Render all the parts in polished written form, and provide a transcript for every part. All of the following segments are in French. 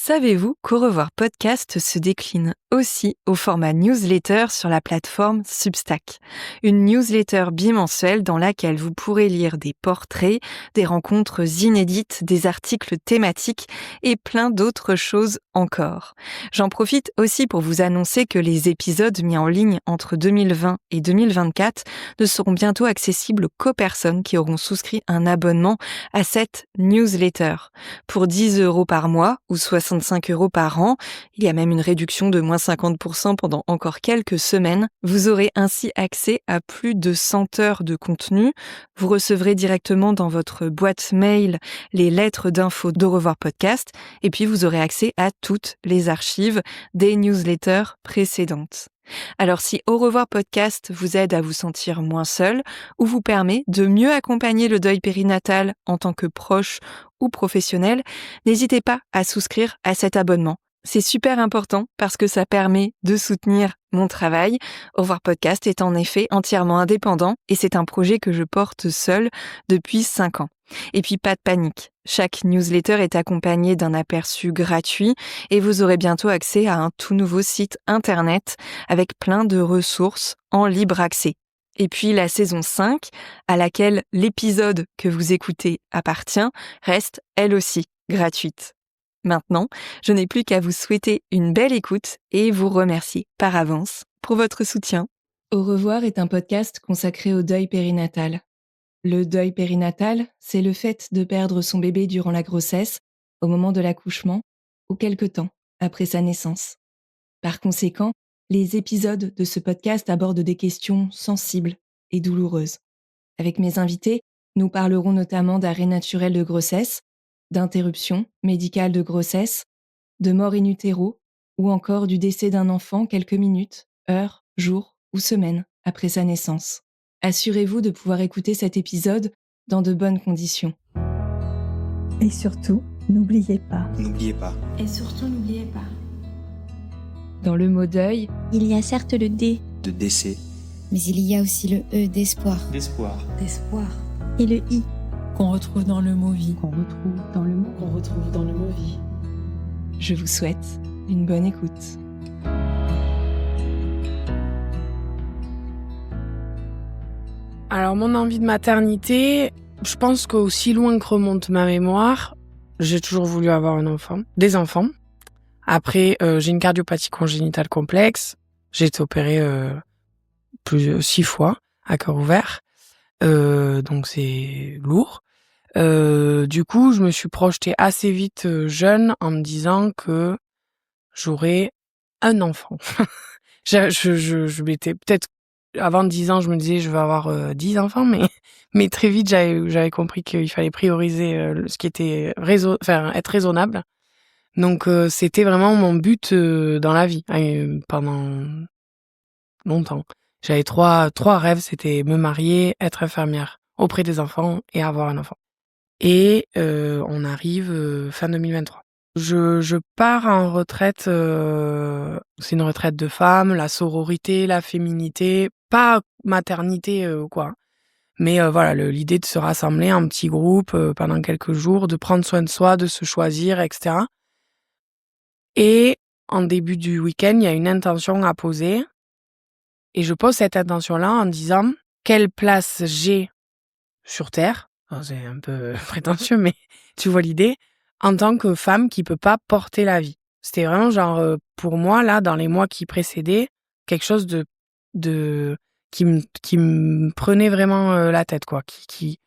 Savez-vous qu'Au revoir podcast se décline aussi au format newsletter sur la plateforme Substack? Une newsletter bimensuelle dans laquelle vous pourrez lire des portraits, des rencontres inédites, des articles thématiques et plein d'autres choses encore. J'en profite aussi pour vous annoncer que les épisodes mis en ligne entre 2020 et 2024 ne seront bientôt accessibles qu'aux personnes qui auront souscrit un abonnement à cette newsletter. Pour 10 € par mois ou 65 € par an, il y a même une réduction de moins 50% pendant encore quelques semaines. Vous aurez ainsi accès à plus de 100 heures de contenu. Vous recevrez directement dans votre boîte mail les lettres d'infos d'Au revoir podcast et puis vous aurez accès à toutes les archives des newsletters précédentes. Alors si Au revoir podcast vous aide à vous sentir moins seul ou vous permet de mieux accompagner le deuil périnatal en tant que proche ou professionnel, n'hésitez pas à souscrire à cet abonnement. C'est super important parce que ça permet de soutenir mon travail. Au revoir podcast est en effet entièrement indépendant et c'est un projet que je porte seul depuis 5 ans. Et puis pas de panique, chaque newsletter est accompagné d'un aperçu gratuit et vous aurez bientôt accès à un tout nouveau site internet avec plein de ressources en libre accès. Et puis la saison 5, à laquelle l'épisode que vous écoutez appartient, reste elle aussi gratuite. Maintenant, je n'ai plus qu'à vous souhaiter une belle écoute et vous remercier par avance pour votre soutien. Au revoir est un podcast consacré au deuil périnatal. Le deuil périnatal, c'est le fait de perdre son bébé durant la grossesse, au moment de l'accouchement, ou quelque temps après sa naissance. Par conséquent, les épisodes de ce podcast abordent des questions sensibles et douloureuses. Avec mes invités, nous parlerons notamment d'arrêt naturel de grossesse, d'interruption médicale de grossesse, de mort in utero, ou encore du décès d'un enfant quelques minutes, heures, jours ou semaines après sa naissance. Assurez-vous de pouvoir écouter cet épisode dans de bonnes conditions. Et surtout, n'oubliez pas. N'oubliez pas. Et surtout, n'oubliez pas. Dans le mot deuil, il y a certes le D De décès. mais il y a aussi le E d'espoir D'espoir. D'espoir. et le I. Qu'on retrouve dans le mot vie. Qu'on retrouve dans le mot. Qu'on retrouve dans le mot vie. je vous souhaite une bonne écoute. Alors, mon envie de maternité, je pense qu'aussi loin que remonte ma mémoire, j'ai toujours voulu avoir des enfants. Après, j'ai une cardiopathie congénitale complexe. J'ai été opérée 6 fois à cœur ouvert. Donc, c'est lourd. Du coup, je me suis projetée assez vite jeune en me disant que j'aurais un enfant. je m'étais peut-être avant 10 ans, je me disais je vais avoir 10 enfants, mais très vite j'avais compris qu'il fallait prioriser ce qui était être raisonnable. Donc c'était vraiment mon but dans la vie pendant longtemps. J'avais trois rêves, c'était me marier, être infirmière auprès des enfants et avoir un enfant. Et on arrive fin 2023. Je pars en retraite, c'est une retraite de femmes, la sororité, la féminité, pas maternité ou quoi. Mais voilà, l'idée de se rassembler en petits groupes pendant quelques jours, de prendre soin de soi, de se choisir, etc. Et en début du week-end, il y a une intention à poser. Et je pose cette intention-là en disant quelle place j'ai sur Terre. Alors, c'est un peu prétentieux, mais tu vois l'idée. En tant que femme qui peut pas porter la vie. C'était vraiment genre, pour moi, là, dans les mois qui précédaient, quelque chose qui me prenait vraiment la tête, quoi. Qui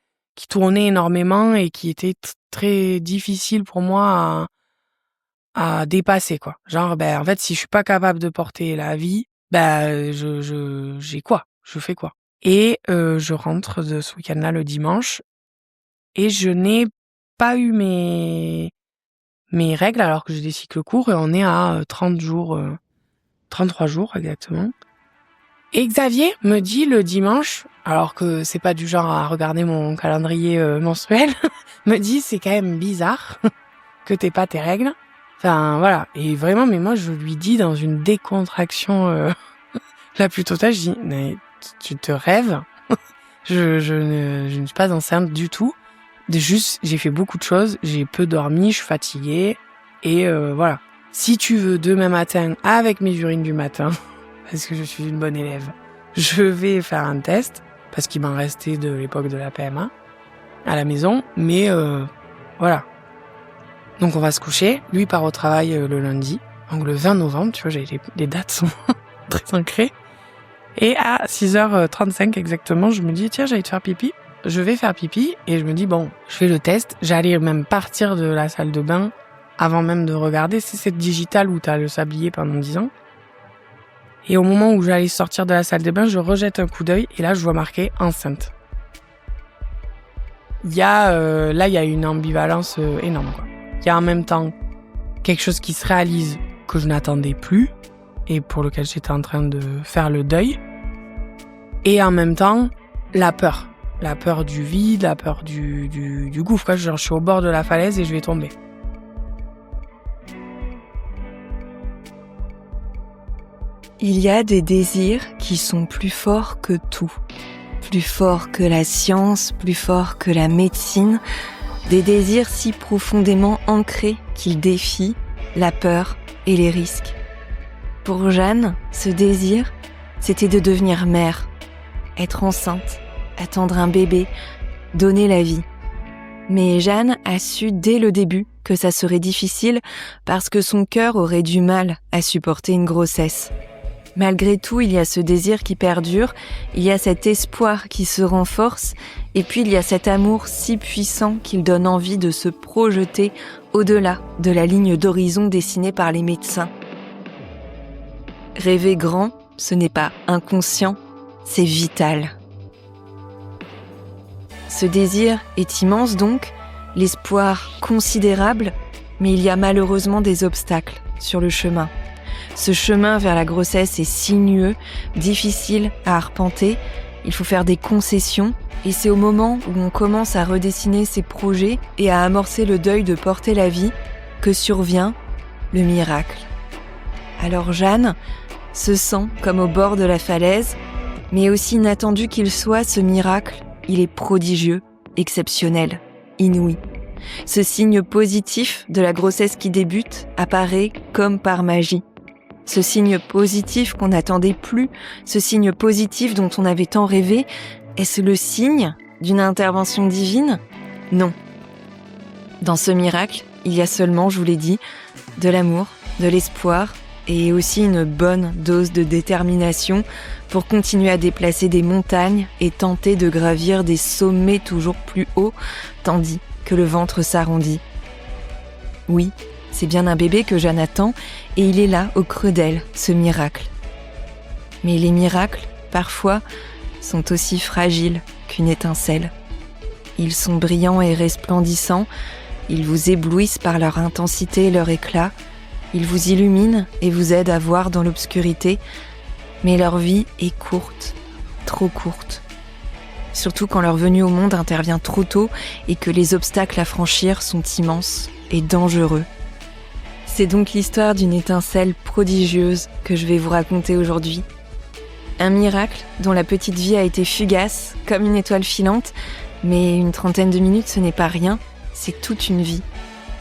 tournait énormément et qui était très difficile pour moi à dépasser, quoi. Genre, en fait, si je suis pas capable de porter la vie, j'ai quoi? Je fais quoi? Et je rentre de ce week-end-là le dimanche et je n'ai pas eu mes règles alors que j'ai des cycles courts et on est à 30 jours, 33 jours exactement. Et Xavier me dit le dimanche, alors que c'est pas du genre à regarder mon calendrier mensuel, me dit c'est quand même bizarre que t'aies pas tes règles. Enfin voilà, et vraiment mais moi je lui dis dans une décontraction la plus totale, je dis mais tu te rêves. je ne suis pas enceinte du tout. Juste, j'ai fait beaucoup de choses, j'ai peu dormi, je suis fatiguée. Et voilà. Si tu veux, demain matin, avec mes urines du matin, parce que je suis une bonne élève, je vais faire un test, parce qu'il m'en restait de l'époque de la PMA, à la maison. Mais voilà. Donc on va se coucher. Lui part au travail le lundi. Donc le 20 novembre, tu vois, les dates sont très ancrées. Et à 6h35 exactement, je me dis, tiens, j'allais te faire pipi. Je vais faire pipi et je me dis, bon, je fais le test. J'allais même partir de la salle de bain avant même de regarder. C'est cette digitale où t'as le sablier pendant 10 ans. Et au moment où j'allais sortir de la salle de bain, je rejette un coup d'œil et là, je vois marqué enceinte. Il y a une ambivalence énorme, quoi. Il y a en même temps quelque chose qui se réalise que je n'attendais plus et pour lequel j'étais en train de faire le deuil. Et en même temps, la peur. La peur du vide, la peur du gouffre, quoi. Genre, je suis au bord de la falaise et je vais tomber. Il y a des désirs qui sont plus forts que tout. Plus forts que la science, plus forts que la médecine. Des désirs si profondément ancrés qu'ils défient la peur et les risques. Pour Jeanne, ce désir, c'était de devenir mère, être enceinte, attendre un bébé, donner la vie. Mais Jeanne a su dès le début que ça serait difficile parce que son cœur aurait du mal à supporter une grossesse. Malgré tout, il y a ce désir qui perdure, il y a cet espoir qui se renforce, et puis il y a cet amour si puissant qu'il donne envie de se projeter au-delà de la ligne d'horizon dessinée par les médecins. Rêver grand, ce n'est pas inconscient, c'est vital. Ce désir est immense donc, l'espoir considérable, mais il y a malheureusement des obstacles sur le chemin. Ce chemin vers la grossesse est sinueux, difficile à arpenter, il faut faire des concessions et c'est au moment où on commence à redessiner ses projets et à amorcer le deuil de porter la vie que survient le miracle. Alors Jeanne se sent comme au bord de la falaise, mais aussi inattendu qu'il soit, ce miracle, il est prodigieux, exceptionnel, inouï. Ce signe positif de la grossesse qui débute apparaît comme par magie. Ce signe positif qu'on n'attendait plus, ce signe positif dont on avait tant rêvé, est-ce le signe d'une intervention divine ? Non. Dans ce miracle, il y a seulement, je vous l'ai dit, de l'amour, de l'espoir et aussi une bonne dose de détermination pour continuer à déplacer des montagnes et tenter de gravir des sommets toujours plus hauts, tandis que le ventre s'arrondit. Oui, c'est bien un bébé que Jeanne attend et il est là, au creux d'elle, ce miracle. Mais les miracles, parfois, sont aussi fragiles qu'une étincelle. Ils sont brillants et resplendissants, ils vous éblouissent par leur intensité et leur éclat, ils vous illuminent et vous aident à voir dans l'obscurité, mais leur vie est courte, trop courte. Surtout quand leur venue au monde intervient trop tôt et que les obstacles à franchir sont immenses et dangereux. C'est donc l'histoire d'une étincelle prodigieuse que je vais vous raconter aujourd'hui. Un miracle dont la petite vie a été fugace, comme une étoile filante, mais une 30aine de minutes, ce n'est pas rien, c'est toute une vie.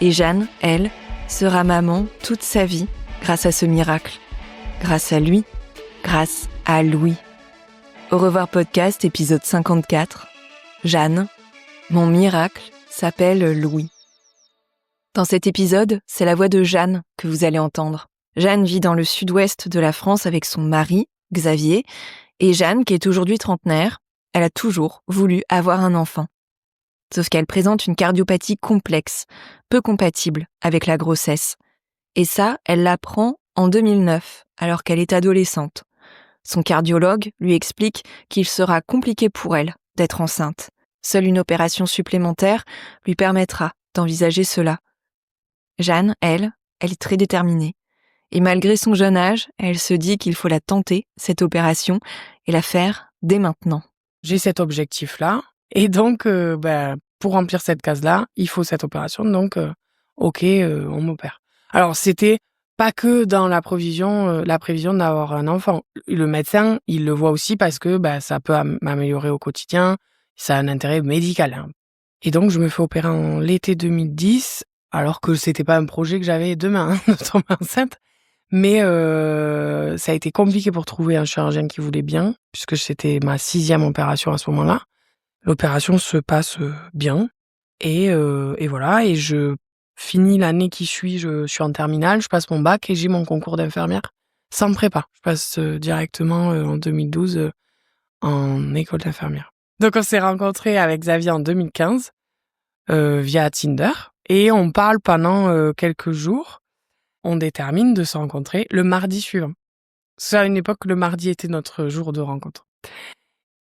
Et Jeanne, elle, sera maman toute sa vie grâce à ce miracle. Grâce à lui, grâce à Louis. Au revoir podcast, épisode 54. Jeanne, mon miracle s'appelle Louis. Dans cet épisode, c'est la voix de Jeanne que vous allez entendre. Jeanne vit dans le sud-ouest de la France avec son mari, Xavier, et Jeanne, qui est aujourd'hui trentenaire, elle a toujours voulu avoir un enfant. Sauf qu'elle présente une cardiopathie complexe, peu compatible avec la grossesse. Et ça, elle l'apprend en 2009, alors qu'elle est adolescente. Son cardiologue lui explique qu'il sera compliqué pour elle d'être enceinte. Seule une opération supplémentaire lui permettra d'envisager cela. Jeanne, elle est très déterminée. Et malgré son jeune âge, elle se dit qu'il faut la tenter, cette opération, et la faire dès maintenant. J'ai cet objectif-là, et donc, pour remplir cette case-là, il faut cette opération, donc, on m'opère. Alors, c'était pas que dans la prévision d'avoir un enfant. Le médecin, il le voit aussi parce que ça peut m'améliorer au quotidien, ça a un intérêt médical. Hein. Et donc, je me fais opérer en l'été 2010, alors que c'était pas un projet que j'avais demain, de tomber enceinte. Mais ça a été compliqué pour trouver un chirurgien qui voulait bien, puisque c'était ma 6e opération à ce moment-là. L'opération se passe bien et voilà, et je finis l'année qui suit, je suis en terminale, je passe mon bac et j'ai mon concours d'infirmière sans prépa. Je passe directement en 2012 en école d'infirmière. Donc on s'est rencontrés avec Xavier en 2015 via Tinder et on parle pendant quelques jours. On détermine de se rencontrer le mardi suivant. C'est à une époque, le mardi était notre jour de rencontre.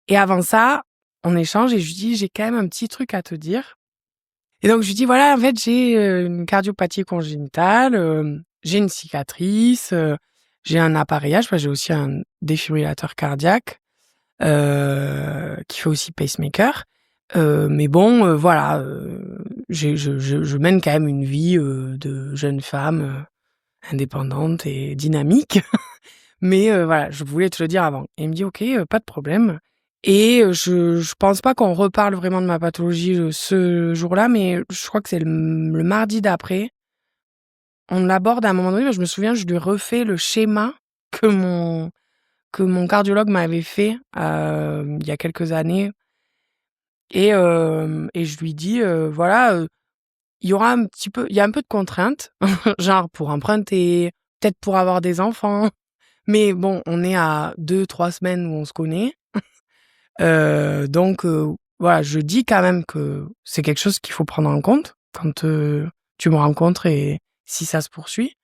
Et avant ça, on échange et je lui dis, j'ai quand même un petit truc à te dire. Et donc, je lui dis, voilà, en fait, j'ai une cardiopathie congénitale, j'ai une cicatrice, j'ai un appareillage, j'ai aussi un défibrillateur cardiaque qui fait aussi pacemaker. Mais bon, voilà, je mène quand même une vie de jeune femme indépendante et dynamique. Mais voilà, je voulais te le dire avant. Et il me dit: «OK, pas de problème». Et je pense pas qu'on reparle vraiment de ma pathologie, ce jour-là, mais je crois que c'est le mardi d'après. On l'aborde à un moment donné, mais je me souviens, je lui refais le schéma que mon cardiologue m'avait fait, il y a quelques années et je lui dis, voilà, il y a un peu de contraintes, genre pour emprunter, peut-être pour avoir des enfants. Mais bon, on est à 2-3 semaines où on se connaît. Donc voilà, je dis quand même que c'est quelque chose qu'il faut prendre en compte quand tu me rencontres et si ça se poursuit.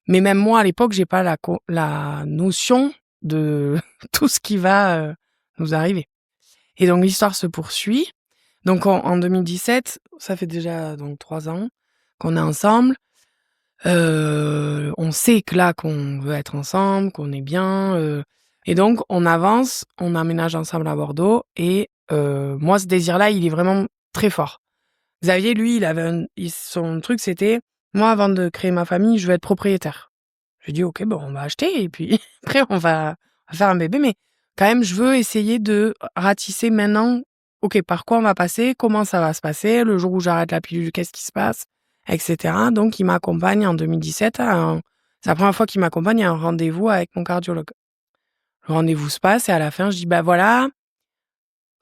Mais même moi, à l'époque, j'ai pas la notion de tout ce qui va nous arriver. Et donc l'histoire se poursuit. Donc en 2017, ça fait déjà donc 3 ans qu'on est ensemble. On sait que là, qu'on veut être ensemble, qu'on est bien, et donc on avance, on emménage ensemble à Bordeaux et moi, ce désir-là, il est vraiment très fort. Xavier, lui, son truc, c'était: «Moi, avant de créer ma famille, je veux être propriétaire». Je lui dis: «OK, bon, on va acheter et puis après on va faire un bébé, mais quand même, je veux essayer de ratisser maintenant, OK, par quoi on va passer? Comment ça va se passer? Le jour où j'arrête la pilule, qu'est-ce qui se passe?» et cetera. Donc il m'accompagne en 2017 c'est la première fois qu'il m'accompagne à un rendez-vous avec mon cardiologue. Le rendez-vous se passe et à la fin, je dis: «Bah, voilà,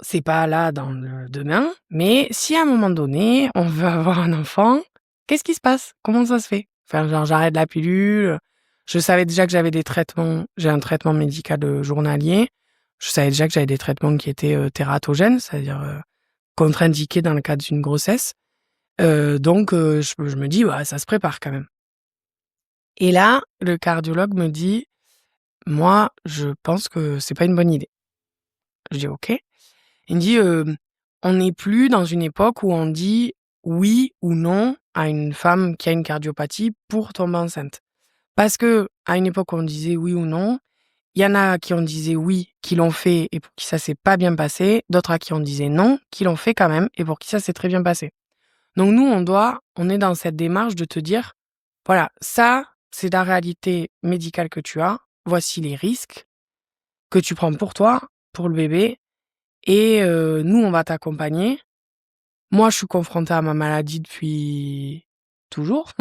c'est pas là dans le demain, mais si à un moment donné, on veut avoir un enfant, qu'est-ce qui se passe? Comment ça se fait?» Enfin, genre, j'arrête la pilule. Je savais déjà que j'avais des traitements. J'ai un traitement médical journalier. Je savais déjà que j'avais des traitements qui étaient tératogènes, c'est-à-dire contre-indiqués dans le cadre d'une grossesse. Donc, je me dis, ouais, ça se prépare quand même. Et là, le cardiologue me dit, moi, je pense que c'est pas une bonne idée. Je dis, OK. Il me dit, on n'est plus dans une époque où on dit oui ou non à une femme qui a une cardiopathie pour tomber enceinte. Parce que à une époque où on disait oui ou non, il y en a qui on disait oui, qui l'ont fait et pour qui ça s'est pas bien passé, d'autres à qui on disait non, qui l'ont fait quand même et pour qui ça s'est très bien passé. Donc nous, on est dans cette démarche de te dire, voilà, ça, c'est la réalité médicale que tu as, voici les risques que tu prends pour toi, pour le bébé, et nous, on va t'accompagner. Moi, je suis confrontée à ma maladie depuis toujours,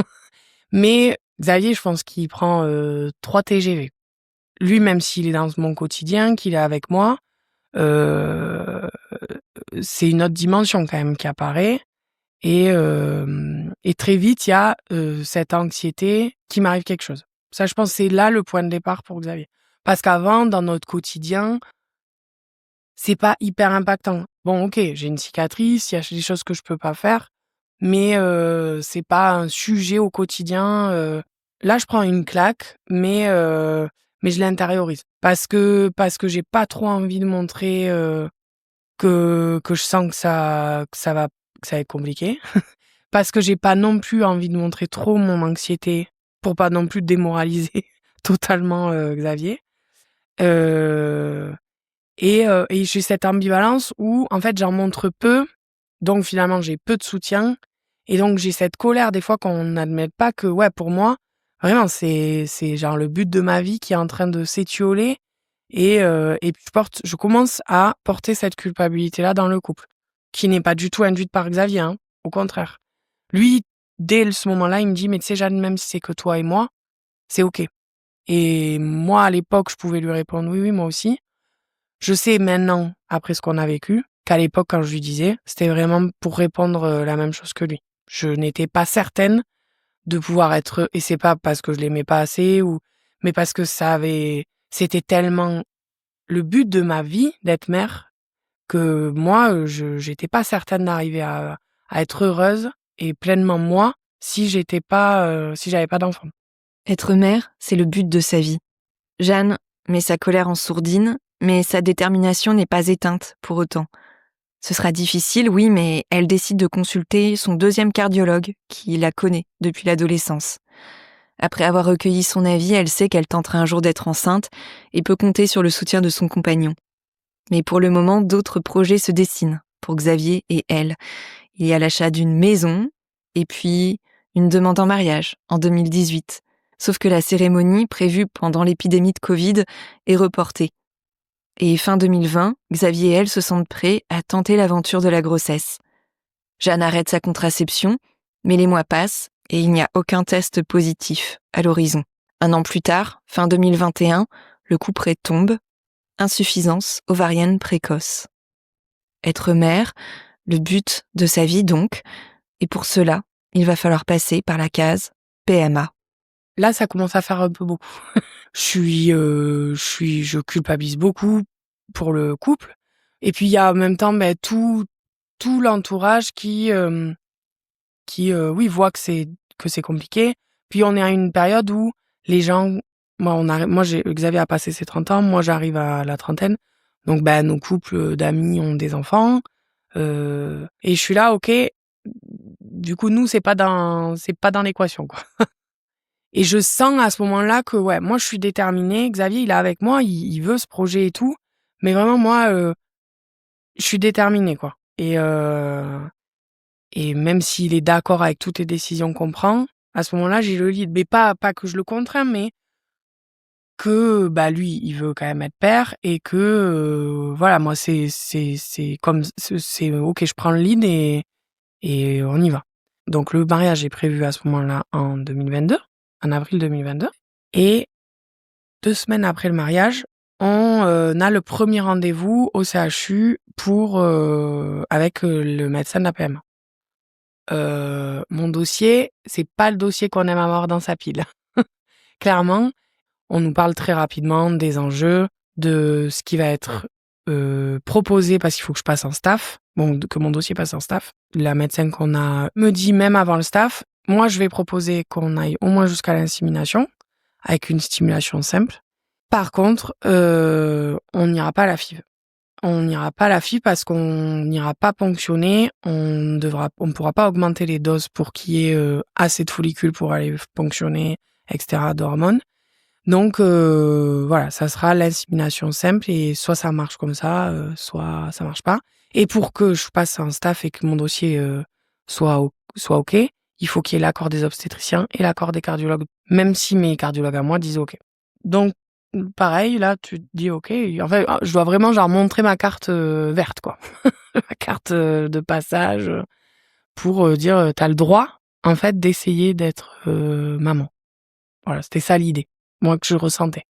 mais Xavier, je pense qu'il prend 3 TGV. Lui, même s'il est dans mon quotidien, qu'il est avec moi, c'est une autre dimension quand même qui apparaît. Et très vite, il y a cette anxiété qu'il m'arrive quelque chose. Ça, je pense, c'est là le point de départ pour Xavier. Parce qu'avant, dans notre quotidien, c'est pas hyper impactant. Bon, OK, j'ai une cicatrice, il y a des choses que je peux pas faire, mais c'est pas un sujet au quotidien. Là, je prends une claque, mais je l'intériorise parce que j'ai pas trop envie de montrer que je sens que ça va être compliqué. Parce que j'ai pas non plus envie de montrer trop mon anxiété pour pas non plus démoraliser totalement Xavier. Et j'ai cette ambivalence où en fait j'en montre peu, donc finalement j'ai peu de soutien et donc j'ai cette colère des fois qu'on n'admette pas que ouais, pour moi vraiment c'est genre le but de ma vie qui est en train de s'étioler et je commence à porter cette culpabilité là dans le couple qui n'est pas du tout induite par Xavier, hein, au contraire. Lui, dès ce moment-là, il me dit, mais tu sais, Jeanne, même si c'est que toi et moi, c'est OK. Et moi, à l'époque, je pouvais lui répondre, oui, moi aussi. Je sais maintenant, après ce qu'on a vécu, qu'à l'époque, quand je lui disais, c'était vraiment pour répondre la même chose que lui. Je n'étais pas certaine de pouvoir être, et c'est pas parce que je l'aimais pas assez, mais parce que c'était tellement le but de ma vie d'être mère que moi, j'étais pas certaine d'arriver à être heureuse et pleinement moi si j'avais pas d'enfant. Être mère, c'est le but de sa vie. Jeanne met sa colère en sourdine, mais sa détermination n'est pas éteinte pour autant. Ce sera difficile, oui, mais elle décide de consulter son deuxième cardiologue, qui la connaît depuis l'adolescence. Après avoir recueilli son avis, elle sait qu'elle tentera un jour d'être enceinte et peut compter sur le soutien de son compagnon. Mais pour le moment, d'autres projets se dessinent pour Xavier et elle. Il y a l'achat d'une maison et puis une demande en mariage en 2018. Sauf que la cérémonie, prévue pendant l'épidémie de Covid, est reportée. Et fin 2020, Xavier et elle se sentent prêts à tenter l'aventure de la grossesse. Jeanne arrête sa contraception, mais les mois passent et il n'y a aucun test positif à l'horizon. 1 an plus tard, fin 2021, le couperet tombe. Insuffisance ovarienne précoce. Être mère, le but de sa vie donc, et pour cela, il va falloir passer par la case PMA. Là, ça commence à faire un peu beaucoup. Je culpabilise beaucoup pour le couple. Et puis, il y a en même temps, tout l'entourage qui voit que c'est compliqué. Puis, on est à une période où les gens, Xavier a passé ses 30 ans, moi, j'arrive à la trentaine. Donc, nos couples d'amis ont des enfants. Et je suis là, OK. Du coup, nous, c'est pas dans l'équation, quoi. Et je sens à ce moment-là que, moi, je suis déterminée. Xavier, il est avec moi, il veut ce projet et tout. Mais vraiment, moi, je suis déterminée, quoi. Et même s'il est d'accord avec toutes les décisions qu'on prend, à ce moment-là, j'ai le lead. Mais pas que je le contrains, mais que, lui, il veut quand même être père et que, moi, c'est OK, je prends le lead et on y va. Donc, le mariage est prévu à ce moment-là en 2022. En avril 2022. Et 2 semaines après le mariage, on a le premier rendez-vous au CHU avec le médecin de la PMA. Mon dossier, c'est pas le dossier qu'on aime avoir dans sa pile. Clairement, on nous parle très rapidement des enjeux, de ce qui va être proposé parce qu'il faut que je passe en staff, que mon dossier passe en staff. La médecin qu'on a me dit même avant le staff, moi, je vais proposer qu'on aille au moins jusqu'à l'insémination, avec une stimulation simple. Par contre, on n'ira pas à la FIV. On n'ira pas à la FIV parce qu'on n'ira pas ponctionner. On pourra pas augmenter les doses pour qu'il y ait assez de follicules pour aller ponctionner, etc., d'hormones. Donc, ça sera l'insémination simple et soit ça marche comme ça, soit ça marche pas. Et pour que je passe en staff et que mon dossier soit OK, il faut qu'il y ait l'accord des obstétriciens et l'accord des cardiologues, même si mes cardiologues à moi disent OK. Donc, pareil, là, tu te dis OK. En fait, je dois vraiment montrer ma carte verte, quoi. Ma carte de passage pour dire t'as le droit, en fait, d'essayer d'être maman. Voilà, c'était ça l'idée, moi, que je ressentais.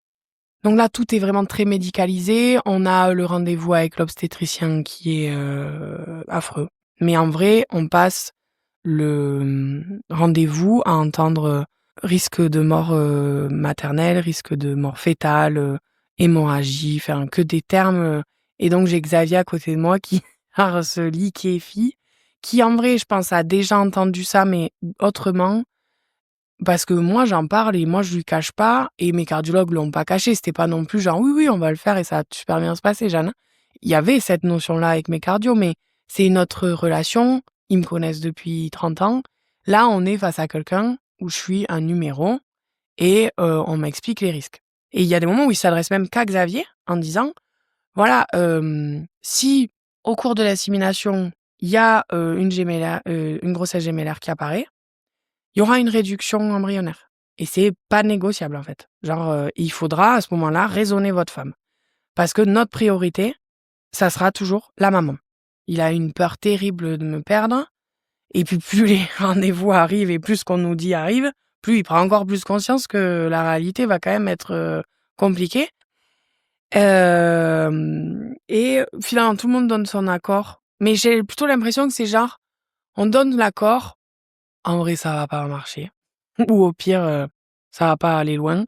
Donc là, tout est vraiment très médicalisé. On a le rendez-vous avec l'obstétricien qui est affreux. Mais en vrai, on passe le rendez-vous à entendre risque de mort maternelle, risque de mort fétale, hémorragie, que des termes. Et donc, j'ai Xavier à côté de moi qui se liquéfie, qui en vrai, je pense, a déjà entendu ça, mais autrement. Parce que moi, j'en parle et moi, je lui cache pas. Et mes cardiologues l'ont pas caché. C'était pas non plus genre, oui, on va le faire et ça va super bien se passer, Jeanne. Il y avait cette notion-là avec mes cardios, mais c'est notre relation. Ils me connaissent depuis 30 ans. Là, on est face à quelqu'un où je suis un numéro et on m'explique les risques. Et il y a des moments où il s'adresse même qu'à Xavier en disant, voilà, si au cours de l'assimilation, il y a une grossesse gémellaire qui apparaît, il y aura une réduction embryonnaire. Et c'est pas négociable, en fait. Il faudra, à ce moment-là, raisonner votre femme. Parce que notre priorité, ça sera toujours la maman. Il a une peur terrible de me perdre. Et puis plus les rendez-vous arrivent et plus ce qu'on nous dit arrive, plus il prend encore plus conscience que la réalité va quand même être compliquée. Et finalement, tout le monde donne son accord. Mais j'ai plutôt l'impression que c'est genre, on donne l'accord, en vrai, ça va pas marcher. Ou au pire, ça va pas aller loin.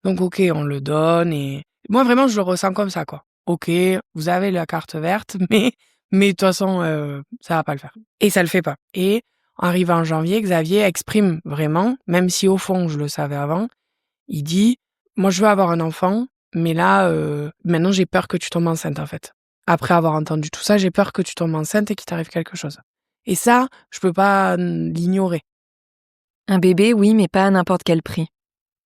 Donc, ok, on le donne. Et moi, vraiment, je le ressens comme ça, quoi. Ok, vous avez la carte verte, mais de toute façon, ça va pas le faire. Et ça le fait pas. Et arrivé en janvier, Xavier exprime vraiment, même si au fond, je le savais avant, il dit, moi, je veux avoir un enfant, mais là, maintenant, j'ai peur que tu tombes enceinte, en fait. Après avoir entendu tout ça, j'ai peur que tu tombes enceinte et qu'il t'arrive quelque chose. Et ça, je peux pas l'ignorer. Un bébé, oui, mais pas à n'importe quel prix.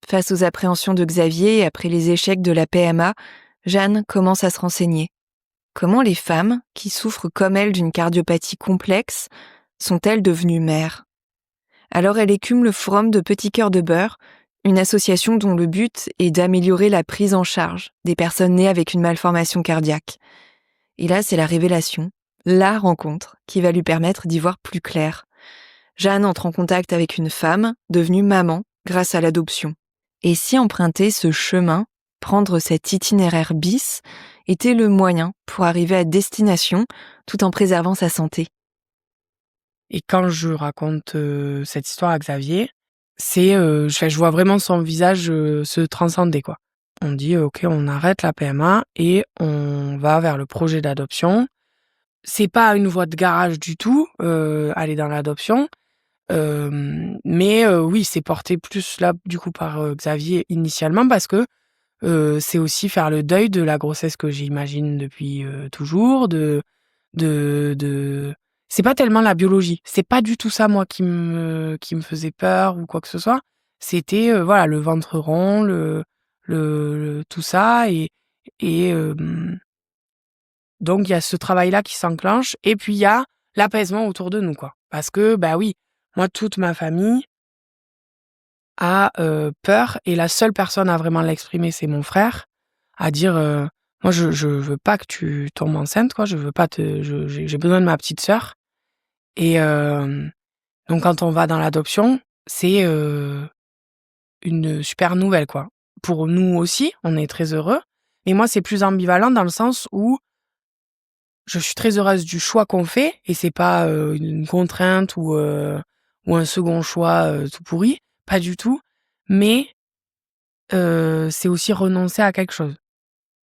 Face aux appréhensions de Xavier et après les échecs de la PMA, Jeanne commence à se renseigner. Comment les femmes, qui souffrent comme elle d'une cardiopathie complexe, sont-elles devenues mères ? Alors elle écume le Forum de Petits Cœurs de Beurre, une association dont le but est d'améliorer la prise en charge des personnes nées avec une malformation cardiaque. Et là, c'est la révélation, la rencontre, qui va lui permettre d'y voir plus clair. Jeanne entre en contact avec une femme devenue maman grâce à l'adoption. Et si emprunter ce chemin, prendre cet itinéraire bis, était le moyen pour arriver à destination tout en préservant sa santé. Et quand je raconte cette histoire à Xavier, c'est, je vois vraiment son visage se transcender, quoi. On dit, ok, on arrête la PMA et on va vers le projet d'adoption. C'est pas une voie de garage du tout, aller dans l'adoption. Mais oui, c'est porté plus là, du coup, par Xavier initialement parce que c'est aussi faire le deuil de la grossesse que j'imagine depuis toujours, de c'est pas tellement la biologie. C'est pas du tout ça, moi, qui me faisait peur ou quoi que ce soit. C'était, voilà, le ventre rond, tout ça et donc il y a ce travail-là qui s'enclenche et puis il y a l'apaisement autour de nous, quoi. Parce que, bah oui, moi, toute ma famille a peur et la seule personne à vraiment l'exprimer, c'est mon frère, à dire, moi, je veux pas que tu tombes enceinte, quoi. Je veux pas j'ai besoin de ma petite sœur. Et donc quand on va dans l'adoption, c'est une super nouvelle, quoi. Pour nous aussi, on est très heureux. Mais moi, c'est plus ambivalent dans le sens où je suis très heureuse du choix qu'on fait et c'est pas une contrainte ou un second choix tout pourri, pas du tout. Mais c'est aussi renoncer à quelque chose.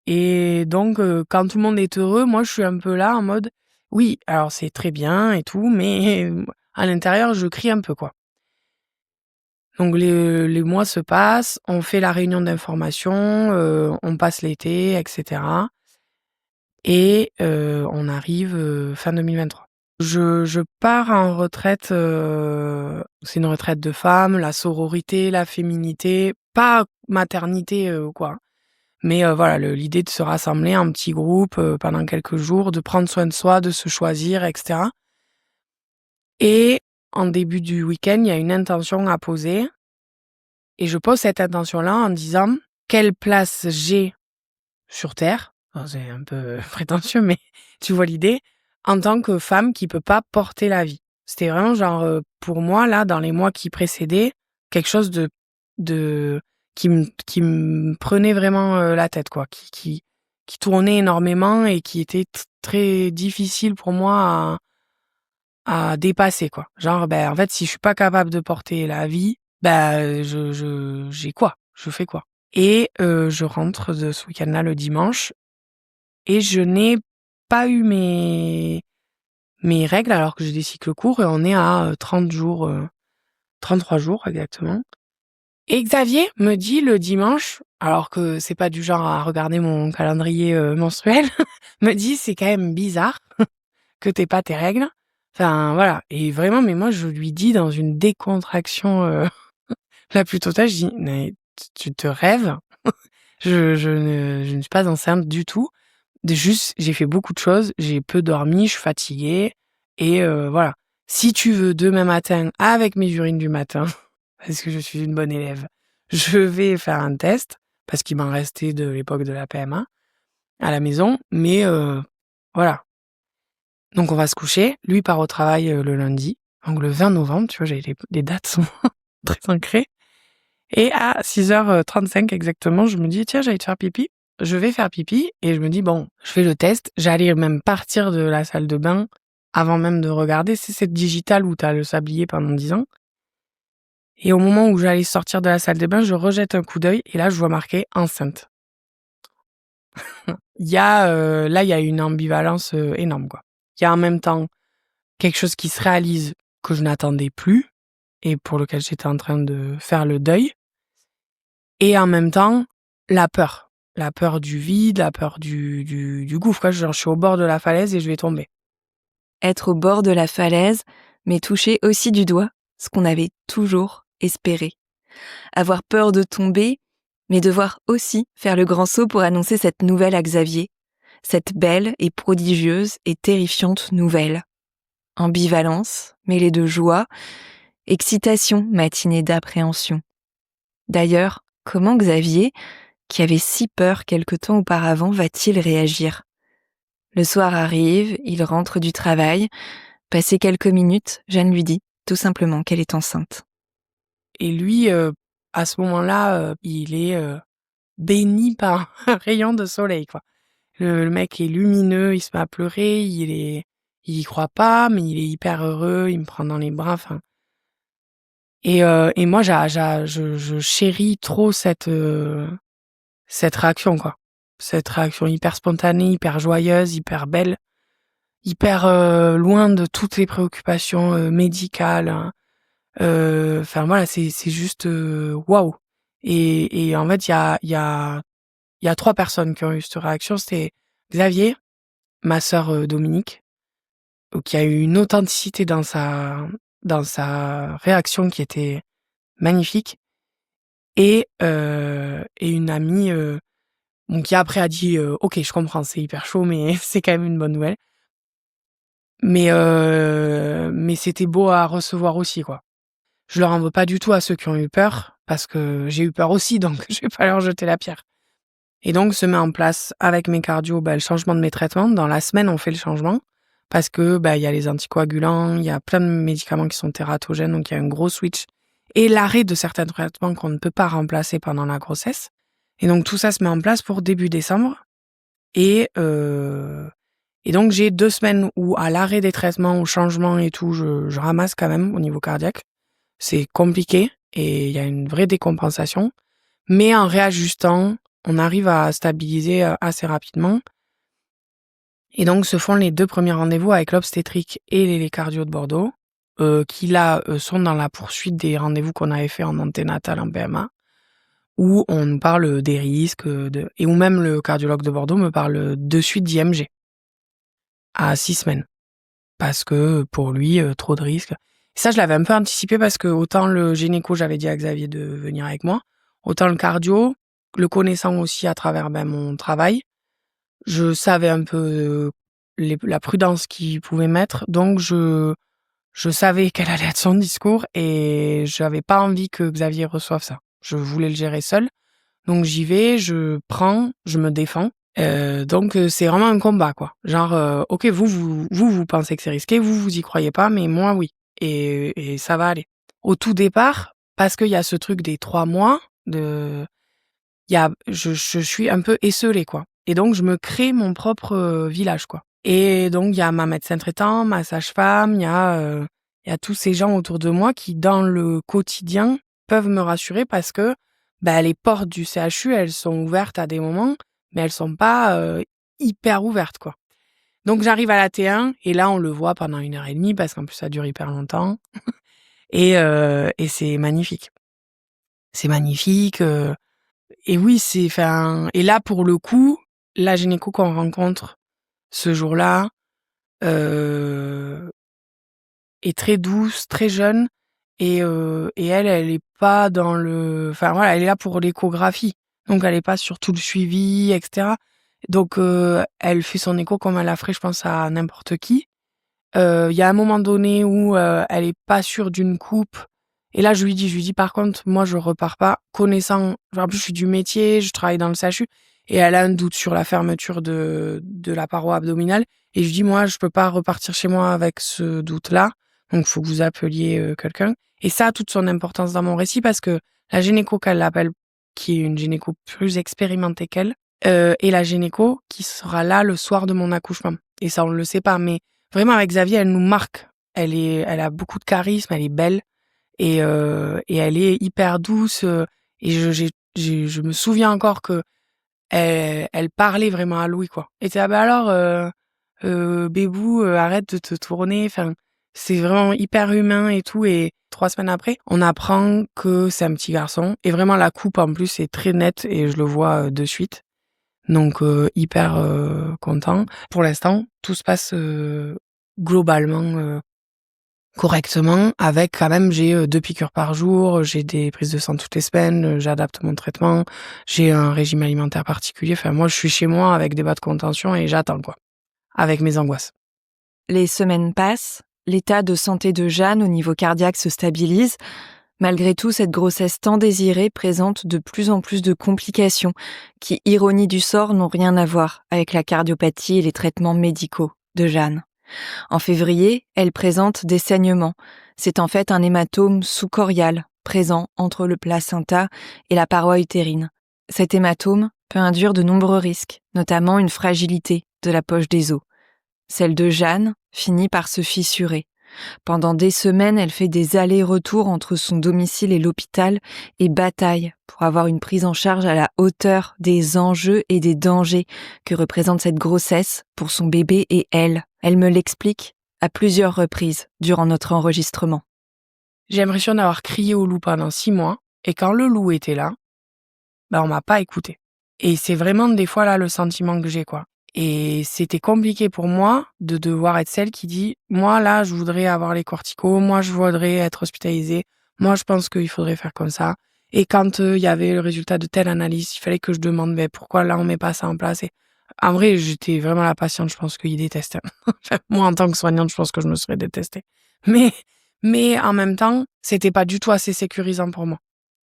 Et donc quand tout le monde est heureux, moi je suis un peu là en mode oui, alors c'est très bien et tout, mais à l'intérieur je crie un peu, quoi. Donc les mois se passent, on fait la réunion d'information, on passe l'été, etc. Et on arrive fin 2023. Je pars en retraite, c'est une retraite de femmes, la sororité, la féminité, pas maternité ou quoi. Mais voilà, l'idée de se rassembler en petits groupes pendant quelques jours, de prendre soin de soi, de se choisir, etc. Et en début du week-end, il y a une intention à poser. Et je pose cette intention-là en disant quelle place j'ai sur Terre. Alors, c'est un peu prétentieux, mais tu vois l'idée. En tant que femme qui peut pas porter la vie. C'était vraiment genre, pour moi, là, dans les mois qui précédaient, quelque chose qui me prenait vraiment la tête, quoi. Qui tournait énormément et qui était très difficile pour moi à dépasser, quoi. Genre, ben, en fait, si je suis pas capable de porter la vie, ben, j'ai quoi? Je fais quoi? Et je rentre de ce week-end-là le dimanche et je n'ai pas eu mes règles alors que j'ai des cycles courts et on est à 30 jours, 33 jours exactement. Et Xavier me dit le dimanche, alors que c'est pas du genre à regarder mon calendrier menstruel, me dit c'est quand même bizarre que t'aies pas tes règles. Enfin voilà, et vraiment, mais moi je lui dis dans une décontraction la plus totale, je dis mais tu te rêves? je ne suis pas enceinte du tout. Juste, j'ai fait beaucoup de choses, j'ai peu dormi, je suis fatiguée et voilà. Si tu veux demain matin avec mes urines du matin, parce que je suis une bonne élève, je vais faire un test parce qu'il m'en restait de l'époque de la PMA à la maison, mais voilà. Donc on va se coucher, lui part au travail le lundi, Donc le 20 novembre, tu vois, les dates sont très ancrées. Et à 6h35 exactement, je me dis, tiens, j'allais te faire pipi. Je vais faire pipi et je me dis, bon, je fais le test. J'allais même partir de la salle de bain avant même de regarder. C'est cette digitale où t'as le sablier pendant 10 ans. Et au moment où j'allais sortir de la salle de bain, je rejette un coup d'œil et là, je vois marqué enceinte. Il y a une ambivalence énorme, quoi. Il y a en même temps quelque chose qui se réalise que je n'attendais plus et pour lequel j'étais en train de faire le deuil. Et en même temps, la peur du vide, la peur du gouffre, quoi. Genre, je suis au bord de la falaise et je vais tomber. Être au bord de la falaise, mais toucher aussi du doigt ce qu'on avait toujours espéré. Avoir peur de tomber, mais devoir aussi faire le grand saut pour annoncer cette nouvelle à Xavier, cette belle et prodigieuse et terrifiante nouvelle. Ambivalence, mêlée de joie, excitation matinée d'appréhension. D'ailleurs, comment Xavier, qui avait si peur quelque temps auparavant, va-t-il réagir ? Le soir arrive, il rentre du travail. Passé quelques minutes, Jeanne lui dit tout simplement qu'elle est enceinte. Et lui, à ce moment-là, il est béni par un rayon de soleil, quoi. Le mec est lumineux, il se met à pleurer, il y croit pas, mais il est hyper heureux, il me prend dans les bras, enfin. Et moi, je chéris trop cette réaction, quoi. Cette réaction hyper spontanée, hyper joyeuse, hyper belle, hyper loin de toutes les préoccupations médicales. Hein. Enfin voilà, c'est juste waouh. Et en fait, il y a 3 personnes qui ont eu cette réaction. C'était Xavier, ma sœur Dominique, qui a eu une authenticité dans sa réaction qui était magnifique, et une amie qui après a dit ok, je comprends, c'est hyper chaud, mais c'est quand même une bonne nouvelle. Mais c'était beau à recevoir aussi, quoi. Je leur en veux pas du tout à ceux qui ont eu peur, parce que j'ai eu peur aussi, donc je vais pas leur jeter la pierre. Et donc se met en place avec mes cardio le changement de mes traitements. Dans la semaine, on fait le changement parce que il y a les anticoagulants, il y a plein de médicaments qui sont tératogènes, donc il y a un gros switch et l'arrêt de certains traitements qu'on ne peut pas remplacer pendant la grossesse. Et donc tout ça se met en place pour début décembre. Et donc j'ai 2 semaines où à l'arrêt des traitements, au changement et tout, je ramasse quand même au niveau cardiaque. C'est compliqué et il y a une vraie décompensation. Mais en réajustant, on arrive à stabiliser assez rapidement. Et donc se font les 2 premiers rendez-vous avec l'obstétrique et les cardio de Bordeaux, qui là sont dans la poursuite des rendez-vous qu'on avait fait en anténatal en PMA, où on nous parle des risques, et où même le cardiologue de Bordeaux me parle de suite d'IMG à 6 semaines. Parce que pour lui, trop de risques. Ça, je l'avais un peu anticipé parce que autant le gynéco, j'avais dit à Xavier de venir avec moi, autant le cardio, le connaissant aussi à travers mon travail, je savais un peu la prudence qu'il pouvait mettre, donc je savais quel allait être son discours et j'avais pas envie que Xavier reçoive ça. Je voulais le gérer seul, donc j'y vais, je prends, je me défends. Donc c'est vraiment un combat, quoi. Genre, ok, vous pensez que c'est risqué, vous y croyez pas, mais moi oui, et ça va aller. Au tout départ, parce qu'il y a ce truc des 3 mois je suis un peu esseulée, quoi. Et donc je me crée mon propre village, quoi. Et donc il y a ma médecin traitant, ma sage-femme, il y a tous ces gens autour de moi qui dans le quotidien peuvent me rassurer parce que les portes du CHU, elles sont ouvertes à des moments, mais elles sont pas hyper ouvertes, quoi. Donc j'arrive à la T1 et là on le voit pendant 1h30 parce qu'en plus ça dure hyper longtemps et c'est magnifique. C'est magnifique. Et oui, et là pour le coup, la gynéco qu'on rencontre ce jour-là est très douce, très jeune et elle est pas dans le, enfin voilà, elle est là pour l'échographie, donc elle est pas sur tout le suivi, etc. Donc elle fait son écho comme elle la ferait, je pense, à n'importe qui. Il y a un moment donné où elle est pas sûre d'une coupe. Et là, je lui dis, par contre, moi, je repars pas, connaissant, en plus, je suis du métier, je travaille dans le CHU, et elle a un doute sur la fermeture de la paroi abdominale. Et je lui dis, moi, je peux pas repartir chez moi avec ce doute-là. Donc, il faut que vous appeliez quelqu'un. Et ça a toute son importance dans mon récit parce que la gynéco qu'elle l'appelle, qui est une gynéco plus expérimentée qu'elle, est la gynéco qui sera là le soir de mon accouchement. Et ça, on ne le sait pas. Mais vraiment, avec Xavier, elle nous marque. Elle a beaucoup de charisme, elle est belle et elle est hyper douce. Et je me souviens encore que elle parlait vraiment à Louis, quoi. Et alors, bébou, arrête de te tourner. Enfin, c'est vraiment hyper humain et tout. Et 3 semaines après, on apprend que c'est un petit garçon. Et vraiment, la coupe, en plus, est très nette et je le vois de suite. Donc, hyper content. Pour l'instant, tout se passe globalement correctement. Avec quand même, j'ai 2 piqûres par jour, j'ai des prises de sang toutes les semaines, j'adapte mon traitement, j'ai un régime alimentaire particulier. Enfin, moi, je suis chez moi avec des bas de contention et j'attends, quoi, avec mes angoisses. Les semaines passent, l'état de santé de Jeanne au niveau cardiaque se stabilise. Malgré tout, cette grossesse tant désirée présente de plus en plus de complications qui, ironie du sort, n'ont rien à voir avec la cardiopathie et les traitements médicaux de Jeanne. En février, elle présente des saignements. C'est en fait un hématome sous-corial présent entre le placenta et la paroi utérine. Cet hématome peut induire de nombreux risques, notamment une fragilité de la poche des os. Celle de Jeanne finit par se fissurer. Pendant des semaines, elle fait des allers-retours entre son domicile et l'hôpital et bataille pour avoir une prise en charge à la hauteur des enjeux et des dangers que représente cette grossesse pour son bébé et elle. Elle me l'explique à plusieurs reprises durant notre enregistrement. J'ai l'impression d'avoir crié au loup pendant 6 mois et quand le loup était là, on m'a pas écouté. Et c'est vraiment des fois là le sentiment que j'ai, quoi. Et c'était compliqué pour moi de devoir être celle qui dit « Moi, là, je voudrais avoir les corticos, moi, je voudrais être hospitalisée, moi, je pense qu'il faudrait faire comme ça. » Et quand il y avait le résultat de telle analyse, il fallait que je demande « Pourquoi là, on met pas ça en place ?» Et en vrai, j'étais vraiment la patiente, je pense qu'ils détestent. Enfin, moi, en tant que soignante, je pense que je me serais détestée. Mais en même temps, c'était pas du tout assez sécurisant pour moi.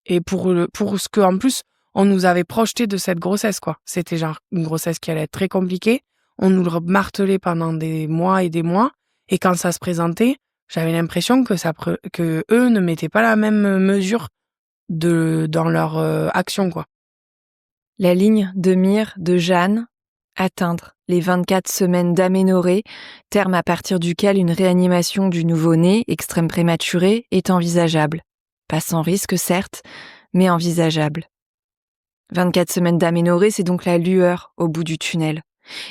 Et pour ce que, en plus, on nous avait projeté de cette grossesse, quoi. C'était genre une grossesse qui allait être très compliquée. On nous le martelait pendant des mois et des mois. Et quand ça se présentait, j'avais l'impression que eux ne mettaient pas la même mesure dans leur action, quoi. La ligne de mire de Jeanne, atteindre les 24 semaines d'aménorrhée, terme à partir duquel une réanimation du nouveau-né, extrême prématuré, est envisageable. Pas sans risque, certes, mais envisageable. 24 semaines d'aménorrhée, c'est donc la lueur au bout du tunnel.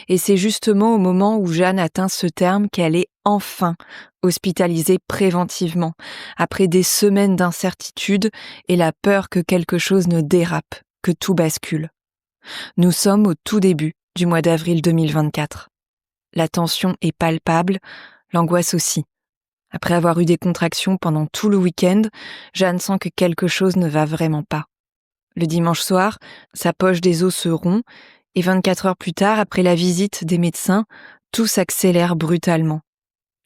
Et c'est justement au moment où Jeanne atteint ce terme qu'elle est enfin hospitalisée préventivement, après des semaines d'incertitude et la peur que quelque chose ne dérape, que tout bascule. Nous sommes au tout début du mois d'avril 2024. La tension est palpable, l'angoisse aussi. Après avoir eu des contractions pendant tout le week-end, Jeanne sent que quelque chose ne va vraiment pas. Le dimanche soir, sa poche des os se rompt et 24 heures plus tard, après la visite des médecins, tout s'accélère brutalement.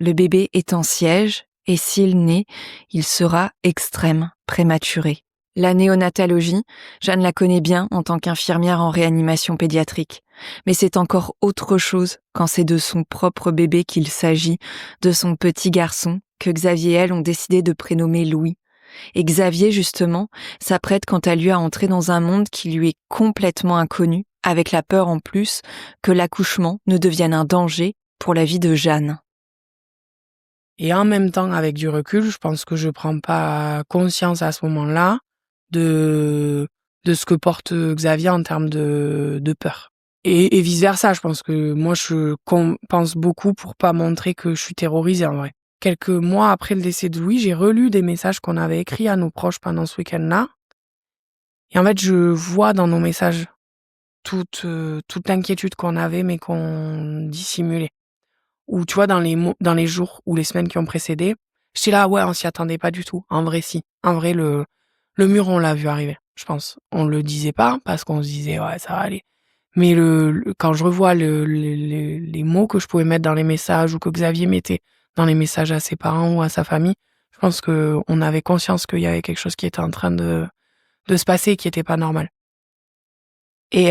Le bébé est en siège et s'il naît, il sera extrême prématuré. La néonatologie, Jeanne la connaît bien en tant qu'infirmière en réanimation pédiatrique. Mais c'est encore autre chose quand c'est de son propre bébé qu'il s'agit, de son petit garçon que Xavier et elle ont décidé de prénommer Louis. Et Xavier, justement, s'apprête quant à lui à entrer dans un monde qui lui est complètement inconnu, avec la peur en plus que l'accouchement ne devienne un danger pour la vie de Jeanne. Et en même temps, avec du recul, je pense que je prends pas conscience à ce moment-là de ce que porte Xavier en termes de peur. Et vice-versa, je pense que moi, je pense beaucoup pour pas montrer que je suis terrorisée, en vrai. Quelques mois après le décès de Louis, j'ai relu des messages qu'on avait écrits à nos proches pendant ce week-end-là. Et en fait, je vois dans nos messages toute l'inquiétude qu'on avait, mais qu'on dissimulait. Ou tu vois, dans les jours ou les semaines qui ont précédé, j'étais là, ouais, on s'y attendait pas du tout. En vrai, si. En vrai, le mur, on l'a vu arriver, je pense. On le disait pas, parce qu'on se disait, ouais, ça va aller. Mais quand je revois les mots que je pouvais mettre dans les messages ou que Xavier mettait dans les messages à ses parents ou à sa famille, je pense qu'on avait conscience qu'il y avait quelque chose qui était en train de se passer et qui était pas normal. Et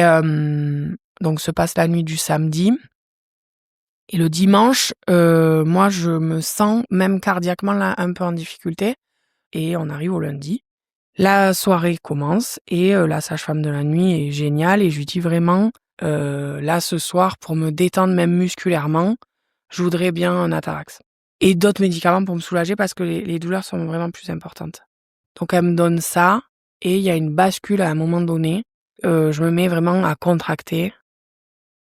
donc se passe la nuit du samedi. Et le dimanche, moi, je me sens même cardiaquement là un peu en difficulté. Et on arrive au lundi. La soirée commence et la sage-femme de la nuit est géniale et je lui dis vraiment, là ce soir pour me détendre même musculairement, je voudrais bien un Atarax. Et d'autres médicaments pour me soulager parce que les douleurs sont vraiment plus importantes. Donc elle me donne ça et il y a une bascule à un moment donné. Je me mets vraiment à contracter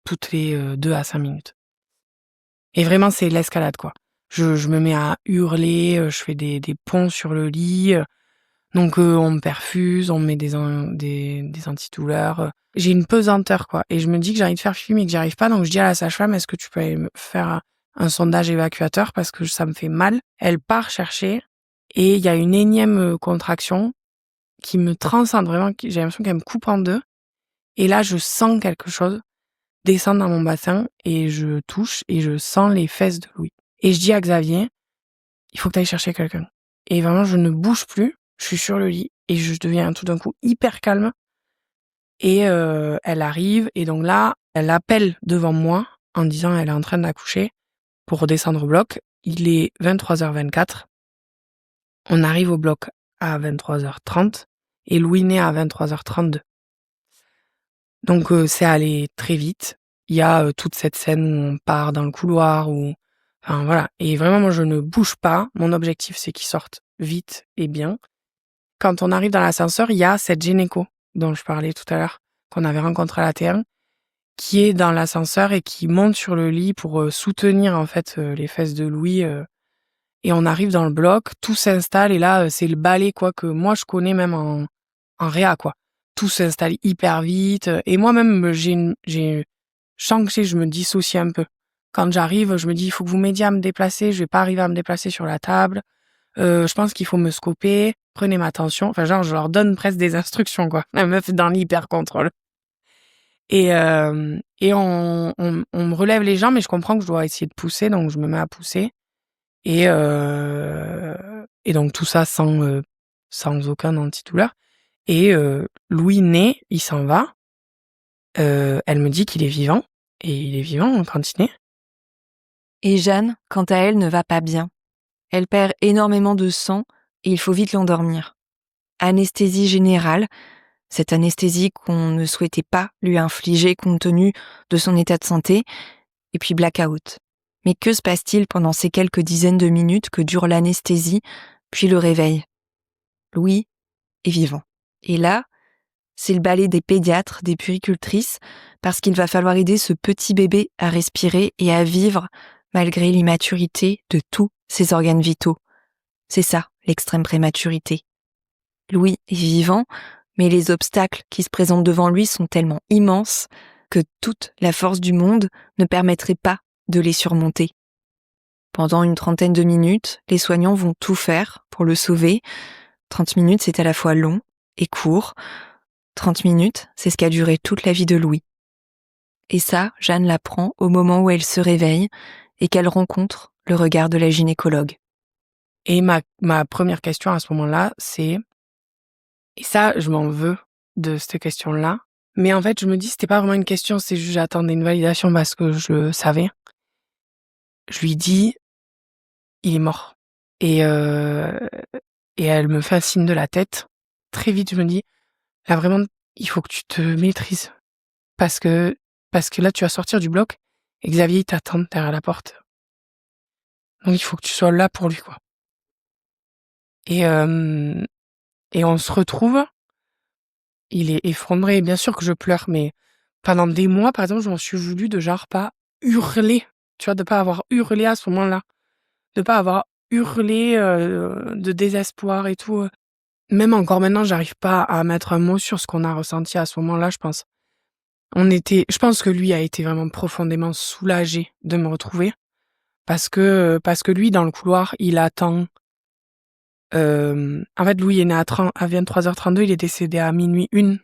toutes les 2 à 5 minutes. Et vraiment c'est l'escalade quoi. Je me mets à hurler, je fais des ponts sur le lit. Donc on me perfuse, on me met des antidouleurs. J'ai une pesanteur quoi et je me dis que j'ai envie de faire pipi mais que j'y arrive pas donc je dis à la sage-femme: «Est-ce que tu peux aller me faire un sondage évacuateur parce que ça me fait mal?» Elle part chercher et il y a une énième contraction qui me transcende vraiment, j'ai l'impression qu'elle me coupe en deux et là je sens quelque chose descendre dans mon bassin et je touche et je sens les fesses de Louis. Et je dis à Xavier: «Il faut que tu ailles chercher quelqu'un». Et vraiment je ne bouge plus. Je suis sur le lit et je deviens tout d'un coup hyper calme et elle arrive et donc là, elle appelle devant moi en disant elle est en train d'accoucher pour redescendre au bloc. Il est 23h24. On arrive au bloc à 23h30 et Louis naît à 23h32. Donc c'est allé très vite. Il y a toute cette scène où on part dans le couloir enfin voilà et vraiment moi je ne bouge pas. Mon objectif c'est qu'il sorte vite et bien. Quand on arrive dans l'ascenseur, il y a cette gynéco dont je parlais tout à l'heure, qu'on avait rencontrée à la T1, qui est dans l'ascenseur et qui monte sur le lit pour soutenir en fait les fesses de Louis. Et on arrive dans le bloc, tout s'installe et là c'est le balai quoi que moi je connais même en réa quoi. Tout s'installe hyper vite et moi-même je sens que je me dissocie un peu. Quand j'arrive, je me dis il faut que vous m'aidiez à me déplacer, je vais pas arriver à me déplacer sur la table. Je pense qu'il faut me scoper, prenez ma tension. Enfin, genre, je leur donne presque des instructions, quoi. La meuf dans l'hyper-contrôle. Et on me relève les jambes, mais je comprends que je dois essayer de pousser, donc je me mets à pousser. Et donc tout ça sans aucun antidouleur. Et Louis naît, il s'en va. Elle me dit qu'il est vivant. Et il est vivant quand il naît. Et Jeanne, quant à elle, ne va pas bien. Elle perd énormément de sang et il faut vite l'endormir. Anesthésie générale, cette anesthésie qu'on ne souhaitait pas lui infliger compte tenu de son état de santé, et puis blackout. Mais que se passe-t-il pendant ces quelques dizaines de minutes que dure l'anesthésie, puis le réveil? Louis est vivant. Et là, c'est le balai des pédiatres, des puéricultrices, parce qu'il va falloir aider ce petit bébé à respirer et à vivre malgré l'immaturité de tous ses organes vitaux. C'est ça, l'extrême prématurité. Louis est vivant, mais les obstacles qui se présentent devant lui sont tellement immenses que toute la force du monde ne permettrait pas de les surmonter. Pendant une trentaine de minutes, les soignants vont tout faire pour le sauver. 30 minutes, c'est à la fois long et court. 30 minutes, c'est ce qu'a duré toute la vie de Louis. Et ça, Jeanne l'apprend au moment où elle se réveille et qu'elle rencontre le regard de la gynécologue. Et ma première question à ce moment-là, c'est... Et ça, je m'en veux de cette question-là. Mais en fait, je me dis, c'était pas vraiment une question, c'est juste j'attendais une validation parce que je le savais. Je lui dis, il est mort. Et elle me fait un signe de la tête. Très vite, je me dis, là vraiment, il faut que tu te maîtrises. Parce que là, tu vas sortir du bloc et Xavier, il t'attend derrière la porte. Donc, il faut que tu sois là pour lui, quoi. Et on se retrouve. Il est effondré. Bien sûr que je pleure, mais pendant des mois, par exemple, je m'en suis voulu de genre pas hurler. Tu vois, de pas avoir hurlé à ce moment-là. De pas avoir hurlé de désespoir et tout. Même encore maintenant, j'arrive pas à mettre un mot sur ce qu'on a ressenti à ce moment-là, je pense. Je pense que lui a été vraiment profondément soulagé de me retrouver. Parce que lui, dans le couloir, il attend. En fait, Louis est né à 23h32, il est décédé à minuit 1.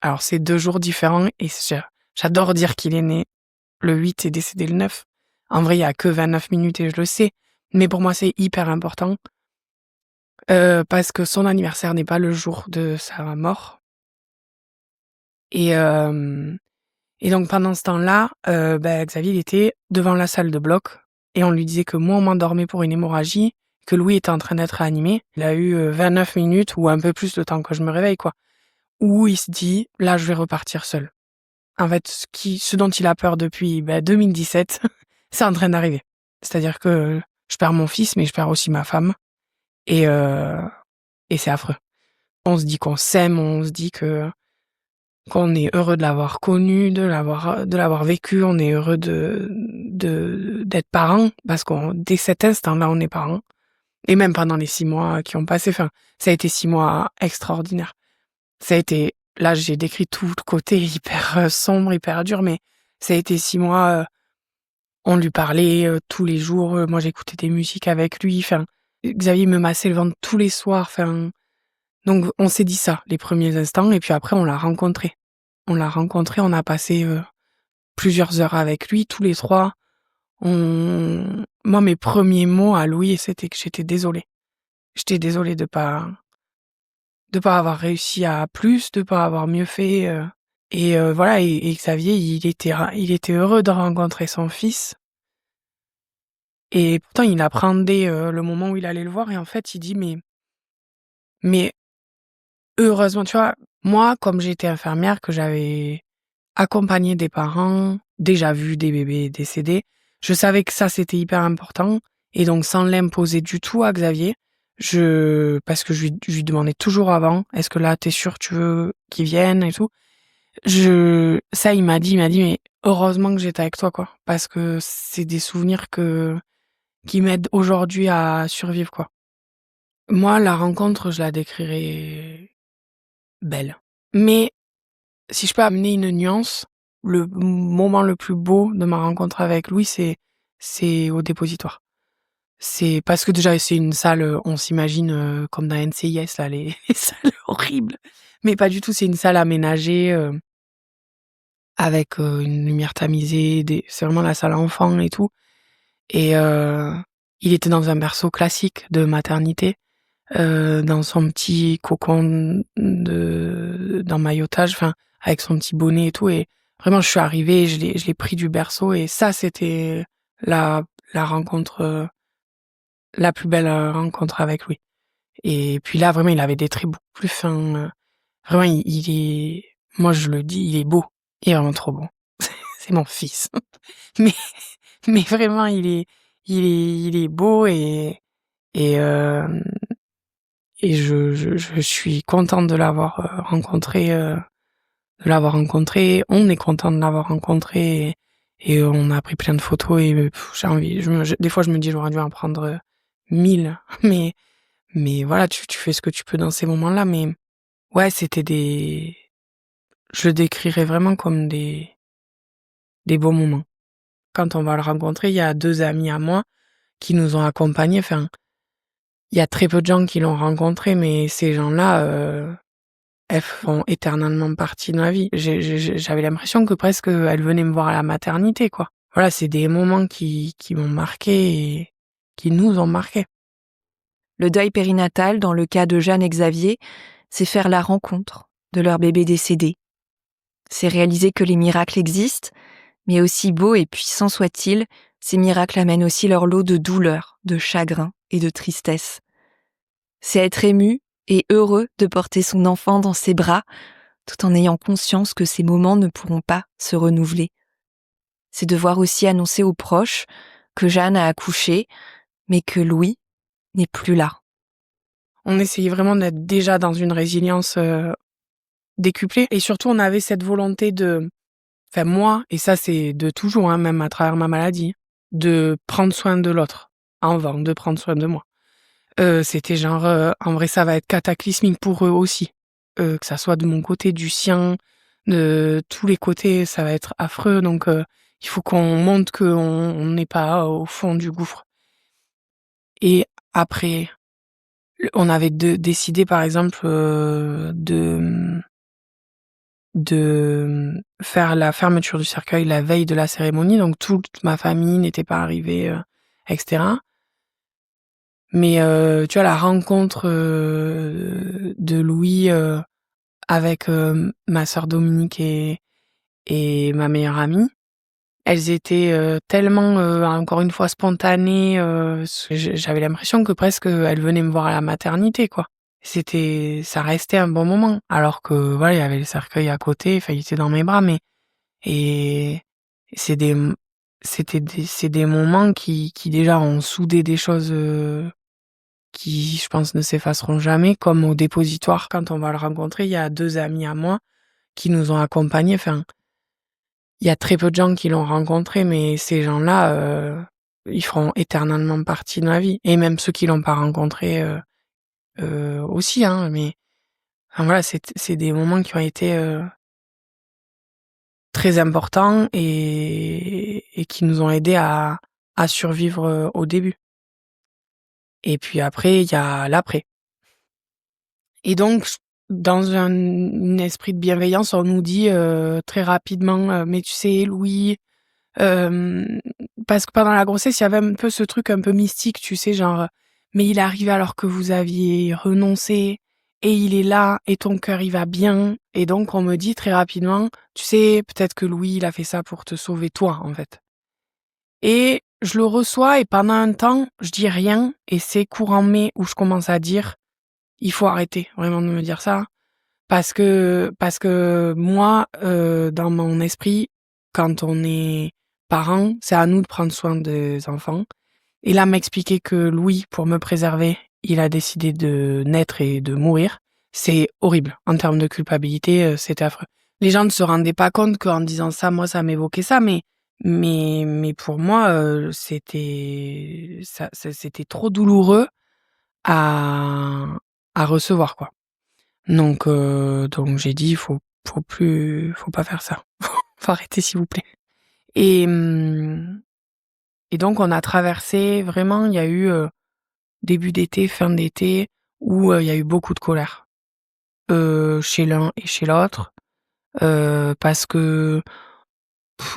Alors, c'est 2 jours différents et j'adore dire qu'il est né le 8 et décédé le 9. En vrai, il y a que 29 minutes et je le sais. Mais pour moi, c'est hyper important. Parce que son anniversaire n'est pas le jour de sa mort. Et Et donc pendant ce temps-là, Xavier, il était devant la salle de bloc et on lui disait que moi, on m'endormait pour une hémorragie, que Louis était en train d'être réanimé. Il a eu 29 minutes ou un peu plus le temps que je me réveille, quoi. Où il se dit, là, je vais repartir seul. En fait, ce dont il a peur depuis 2017, c'est en train d'arriver. C'est-à-dire que je perds mon fils, mais je perds aussi ma femme. Et c'est affreux. On se dit qu'on s'aime, on se dit qu'on est heureux de l'avoir connu, de l'avoir vécu, on est heureux d'être parents, parce qu'on dès cet instant-là, on est parents. Et même pendant les 6 mois qui ont passé, ça a été 6 mois extraordinaires. Ça a été, là, j'ai décrit tout le côté hyper sombre, hyper dur, mais ça a été 6 mois, on lui parlait tous les jours, moi j'écoutais des musiques avec lui, Xavier me massait le ventre tous les soirs, donc on s'est dit ça, les premiers instants, et puis après on l'a rencontré. On a passé plusieurs heures avec lui, tous les 3. Moi, mes premiers mots à Louis, c'était que j'étais désolée. J'étais désolée de pas avoir réussi à plus, de pas avoir mieux fait. Voilà. Et Xavier, il était heureux de rencontrer son fils. Et pourtant, il appréhendait le moment où il allait le voir. Et en fait, il dit mais heureusement, tu vois, moi, comme j'étais infirmière, que j'avais accompagné des parents, déjà vu des bébés décédés, je savais que ça, c'était hyper important. Et donc, sans l'imposer du tout à Xavier, parce que je lui demandais toujours avant, est-ce que là, t'es sûr, tu veux qu'il vienne et tout. Ça, il m'a dit, mais heureusement que j'étais avec toi, quoi. Parce que c'est des souvenirs qui m'aident aujourd'hui à survivre, quoi. Moi, la rencontre, je la décrirais belle. Mais si je peux amener une nuance, le moment le plus beau de ma rencontre avec Louis, c'est au dépositoire. C'est parce que déjà, c'est une salle, on s'imagine comme dans NCIS, là, les salles horribles. Mais pas du tout, c'est une salle aménagée avec une lumière tamisée, c'est vraiment la salle enfant et tout. Et il était dans un berceau classique de maternité, dans son petit cocon d'emmaillotage, avec son petit bonnet et tout. Et vraiment, je suis arrivée, je l'ai pris du berceau et ça, c'était la rencontre, la plus belle rencontre avec lui. Et puis là, vraiment, il avait des traits beaucoup plus fins. Vraiment, il est, moi je le dis, il est beau. Il est vraiment trop beau. C'est mon fils. Mais, mais vraiment, il est beau et je suis contente de l'avoir rencontré, On est content de l'avoir rencontré et on a pris plein de photos et j'ai envie, des fois je me dis j'aurais dû en prendre 1000, mais voilà, tu fais ce que tu peux dans ces moments-là, mais ouais, je le décrirais vraiment comme des beaux moments. Quand on va le rencontrer, il y a 2 amis à moi qui nous ont accompagnés, il y a très peu de gens qui l'ont rencontré, mais ces gens-là, elles font éternellement partie de ma vie. J'avais l'impression que presque elles venaient me voir à la maternité, quoi. Voilà, c'est des moments qui m'ont marqué et qui nous ont marqués. Le deuil périnatal, dans le cas de Jeanne et Xavier, c'est faire la rencontre de leur bébé décédé. C'est réaliser que les miracles existent, mais aussi beaux et puissants soient-ils, ces miracles amènent aussi leur lot de douleur, de chagrin et de tristesse. C'est être ému et heureux de porter son enfant dans ses bras, tout en ayant conscience que ces moments ne pourront pas se renouveler. C'est devoir aussi annoncer aux proches que Jeanne a accouché, mais que Louis n'est plus là. On essayait vraiment d'être déjà dans une résilience décuplée, et surtout on avait cette volonté moi, et ça c'est de toujours, même à travers ma maladie, de prendre soin de l'autre, avant de prendre soin de moi. C'était genre, en vrai ça va être cataclysmique pour eux aussi, que ça soit de mon côté, du sien, de tous les côtés, ça va être affreux, donc il faut qu'on montre qu'on n'est pas au fond du gouffre. Et après, on avait décidé par exemple de faire la fermeture du cercueil la veille de la cérémonie, donc toute ma famille n'était pas arrivée, etc. Mais tu vois, la rencontre de Louis avec ma sœur Dominique et et ma meilleure amie. Elles étaient tellement, encore une fois, spontanées. J'avais l'impression que presque elles venaient me voir à la maternité, quoi. Ça restait un bon moment. Alors que voilà, il y avait le cercueil à côté, enfin, il était dans mes bras, mais et c'est des c'est des moments qui déjà ont soudé des choses qui, je pense, ne s'effaceront jamais, comme au dépositoire. Quand on va le rencontrer, il y a 2 amis à moi qui nous ont accompagnés. Enfin, il y a très peu de gens qui l'ont rencontré, mais ces gens-là, ils feront éternellement partie de ma vie. Et même ceux qui l'ont pas rencontré, aussi, hein. Mais enfin, voilà, c'est des moments qui ont été très importants et qui nous ont aidés à survivre au début. Et puis après, il y a l'après. Et donc, dans un esprit de bienveillance, on nous dit très rapidement mais tu sais, Louis, parce que pendant la grossesse, il y avait un peu ce truc un peu mystique, tu sais, genre mais il est arrivé alors que vous aviez renoncé et il est là et ton cœur il va bien. Et donc, on me dit très rapidement tu sais, peut-être que Louis, il a fait ça pour te sauver toi, en fait. Et je le reçois et pendant un temps, je dis rien et c'est courant mai où je commence à dire il faut arrêter vraiment de me dire ça parce que moi, dans mon esprit, quand on est parent, c'est à nous de prendre soin des enfants. Et là, m'expliquer que Louis, pour me préserver, il a décidé de naître et de mourir, c'est horrible. En termes de culpabilité, c'était affreux. Les gens ne se rendaient pas compte qu'en disant ça, moi, ça m'évoquait ça, mais pour moi, c'était trop douloureux à recevoir, quoi. Donc j'ai dit: faut pas faire ça. Faut arrêter, s'il vous plaît». Et et donc on a traversé vraiment, il y a eu, début d'été, fin d'été, où, il y a eu beaucoup de colère, chez l'un et chez l'autre, parce que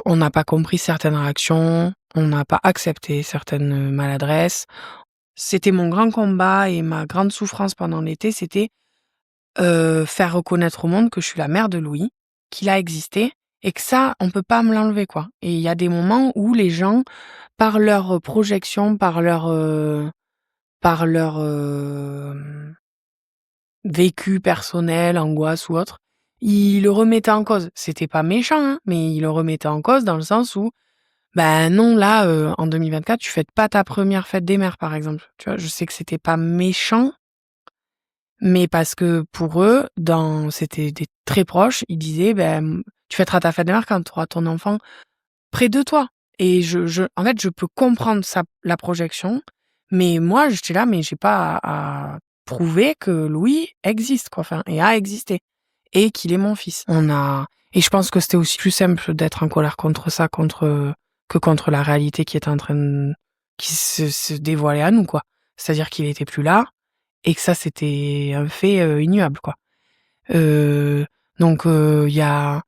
on n'a pas compris certaines réactions, on n'a pas accepté certaines maladresses. C'était mon grand combat et ma grande souffrance pendant l'été, c'était faire reconnaître au monde que je suis la mère de Louis, qu'il a existé et que ça, on peut pas me l'enlever, quoi. Et il y a des moments où les gens, par leur projection, par leur, vécu personnel, angoisse ou autre, ils le remettaient en cause. C'était pas méchant, hein, mais ils le remettaient en cause dans le sens où, bah, non, là, en 2024, tu fêtes pas ta première fête des mères, par exemple. Tu vois? Je sais que c'était pas méchant, mais parce que pour eux, c'était des très proches, ils disaient: «Ben, tu fêteras ta fête des mères quand tu auras ton enfant près de toi». Et en fait, je peux comprendre ça, la projection, mais moi, j'étais là, mais j'ai pas à prouver que Louis existe, quoi, enfin, et a existé et qu'il est mon fils. Et je pense que c'était aussi plus simple d'être en colère contre ça, que contre la réalité qui était en train qui se dévoilait à nous, quoi. C'est-à-dire qu'il était plus là et que ça, c'était un fait, ignoble, quoi. Heu, donc il y a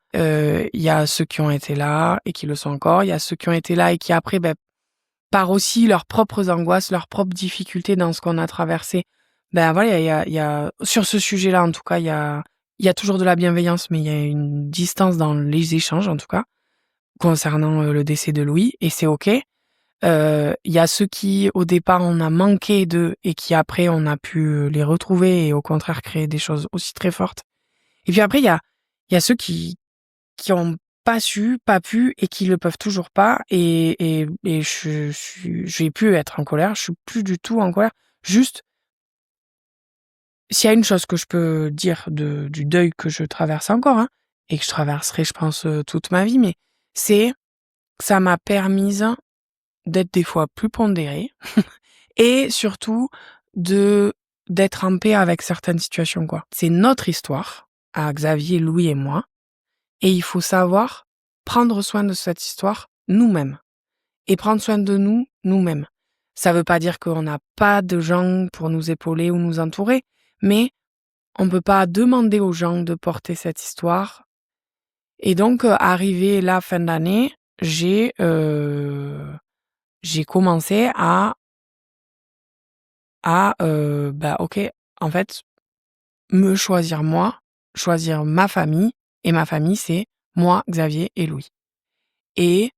ceux qui ont été là et qui le sont encore. Il y a ceux qui ont été là et qui après, par aussi leurs propres angoisses, leurs propres difficultés dans ce qu'on a traversé, voilà, il y a sur ce sujet-là, en tout cas, il y a toujours de la bienveillance, mais il y a une distance dans les échanges, en tout cas, concernant, le décès de Louis et c'est OK. Il y a ceux qui, au départ, on a manqué d'eux et qui après, on a pu, les retrouver et au contraire créer des choses aussi très fortes. Et puis après, il y a ceux qui ont pas su, pas pu et qui le peuvent toujours pas et j'ai pu être en colère, je suis plus du tout en colère. Juste, s'il y a une chose que je peux dire du deuil que je traverse encore, hein, et que je traverserai, je pense, toute ma vie, mais c'est que ça m'a permise d'être des fois plus pondérée et surtout d'être en paix avec certaines situations, quoi. C'est notre histoire, à Xavier, Louis et moi. Et il faut savoir prendre soin de cette histoire nous-mêmes et prendre soin de nous, nous-mêmes. Ça veut pas dire qu'on n'a pas de gens pour nous épauler ou nous entourer, mais on peut pas demander aux gens de porter cette histoire. Et donc, arrivé la fin d'année, j'ai commencé OK, en fait, me choisir moi, choisir ma famille et ma famille, c'est Moi, Xavier et Louis. Et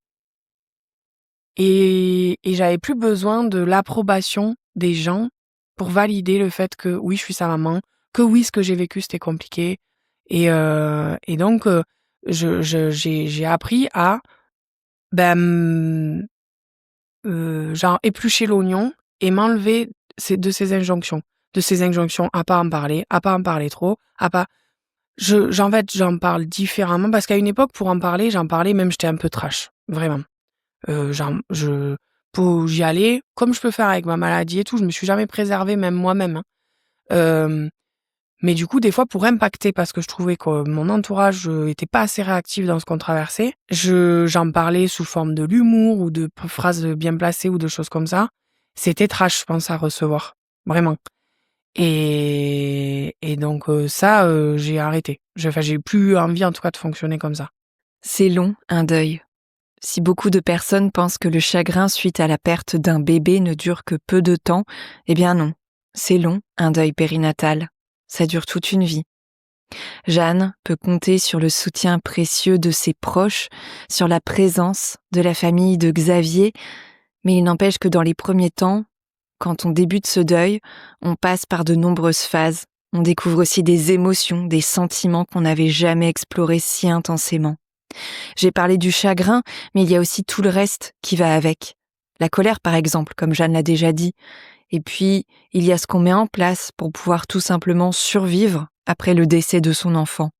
j'avais plus besoin de l'approbation des gens pour valider le fait que oui, je suis sa maman, que oui, ce que j'ai vécu, c'était compliqué. Et donc, j'ai appris à, genre, éplucher l'oignon et m'enlever de ces injonctions. De ces injonctions à pas en parler trop, à pas... En fait, j'en parle différemment parce qu'à une époque, pour en parler, j'en parlais, même j'étais un peu trash. Vraiment. J'y allais comme je peux faire avec ma maladie et tout. Je me suis jamais préservée, même moi-même. Hein. Mais du coup, des fois, pour impacter, parce que je trouvais que mon entourage était pas assez réactif dans ce qu'on traversait, j'en parlais sous forme de l'humour ou de phrases bien placées ou de choses comme ça. C'était trash, je pense, à recevoir. Vraiment. Et donc, ça, j'ai arrêté. J'ai plus envie, en tout cas, de fonctionner comme ça. C'est long, un deuil. Si beaucoup de personnes pensent que le chagrin suite à la perte d'un bébé ne dure que peu de temps, eh bien non. C'est long, un deuil périnatal. Ça dure toute une vie. Jeanne peut compter sur le soutien précieux de ses proches, sur la présence de la famille de Xavier, mais il n'empêche que dans les premiers temps, quand on débute ce deuil, on passe par de nombreuses phases. On découvre aussi des émotions, des sentiments qu'on n'avait jamais explorés si intensément. J'ai parlé du chagrin, mais il y a aussi tout le reste qui va avec. La colère, par exemple, comme Jeanne l'a déjà dit. Et puis, il y a ce qu'on met en place pour pouvoir tout simplement survivre après le décès de son enfant.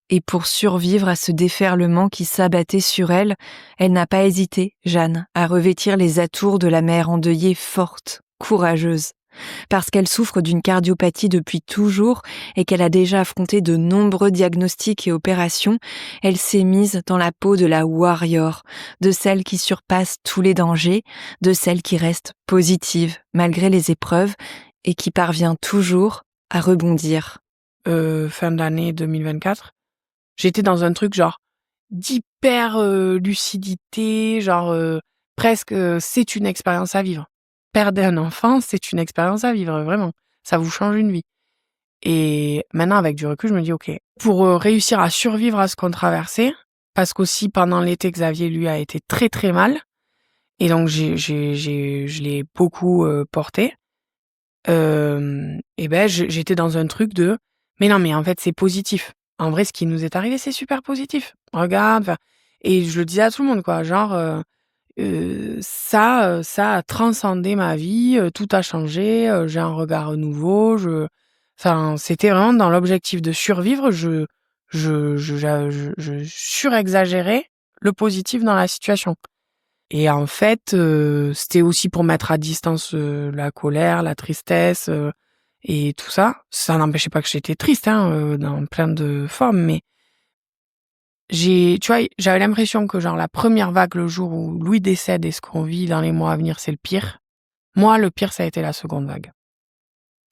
Et pour survivre à ce déferlement qui s'abattait sur elle, elle n'a pas hésité, Jeanne, à revêtir les atours de la mère endeuillée forte, courageuse. Parce qu'elle souffre d'une cardiopathie depuis toujours et qu'elle a déjà affronté de nombreux diagnostics et opérations, elle s'est mise dans la peau de la warrior, de celle qui surpasse tous les dangers, de celle qui reste positive malgré les épreuves et qui parvient toujours à rebondir. Fin d'année 2024, j'étais dans un truc genre d'hyper lucidité, genre presque c'est une expérience à vivre. Perdre un enfant, c'est une expérience à vivre, vraiment. Ça vous change une vie. Et maintenant, avec du recul, je me dis, ok, pour réussir à survivre à ce qu'on traversait, parce qu'aussi pendant l'été, Xavier, lui, a été très très mal, et donc je l'ai beaucoup porté, et ben j'étais dans un truc de, mais non, mais en fait, c'est positif. En vrai, ce qui nous est arrivé, c'est super positif. Regarde, et je le disais à tout le monde, quoi, genre... ça a transcendé ma vie, tout a changé, j'ai un regard nouveau, c'était vraiment dans l'objectif de survivre, je surexagérais le positif dans la situation. Et en fait, c'était aussi pour mettre à distance la colère, la tristesse et tout ça. Ça n'empêchait pas que j'étais triste, hein, dans plein de formes, mais tu vois, j'avais l'impression que genre la première vague, le jour où Louis décède et ce qu'on vit dans les mois à venir, c'est le pire. Moi, le pire, ça a été la seconde vague.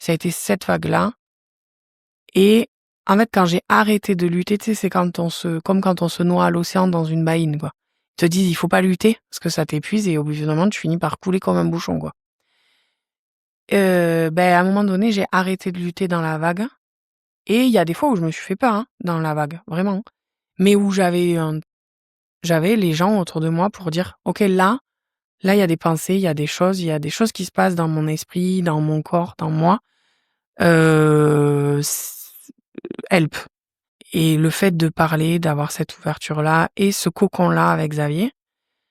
Ça a été cette vague-là. Et en fait, quand j'ai arrêté de lutter, tu sais, c'est comme quand on se noie à l'océan dans une baïne, quoi. Ils te disent, il faut pas lutter parce que ça t'épuise et au bout d'un moment, tu finis par couler comme un bouchon, quoi. À un moment donné, j'ai arrêté de lutter dans la vague. Et il y a des fois où je me suis fait peur, hein, dans la vague, vraiment. Mais où j'avais les gens autour de moi pour dire, ok, là, il y a des pensées, il y a des choses qui se passent dans mon esprit, dans mon corps, dans moi. Help. Et le fait de parler, d'avoir cette ouverture-là et ce cocon-là avec Xavier,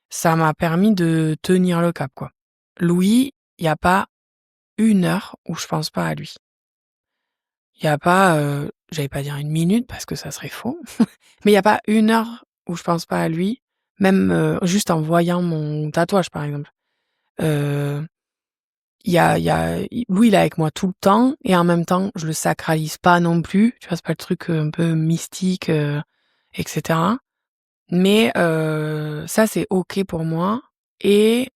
ça m'a permis de tenir le cap, quoi. Louis, il n'y a pas une heure où je pense pas à lui. Il n'y a pas, j'allais pas dire une minute parce que ça serait faux, mais il n'y a pas une heure où je pense pas à lui, même juste en voyant mon tatouage, par exemple. Louis, il est avec moi tout le temps et en même temps, je le sacralise pas non plus. Tu vois, c'est pas le truc un peu mystique, etc. Mais ça, c'est ok pour moi et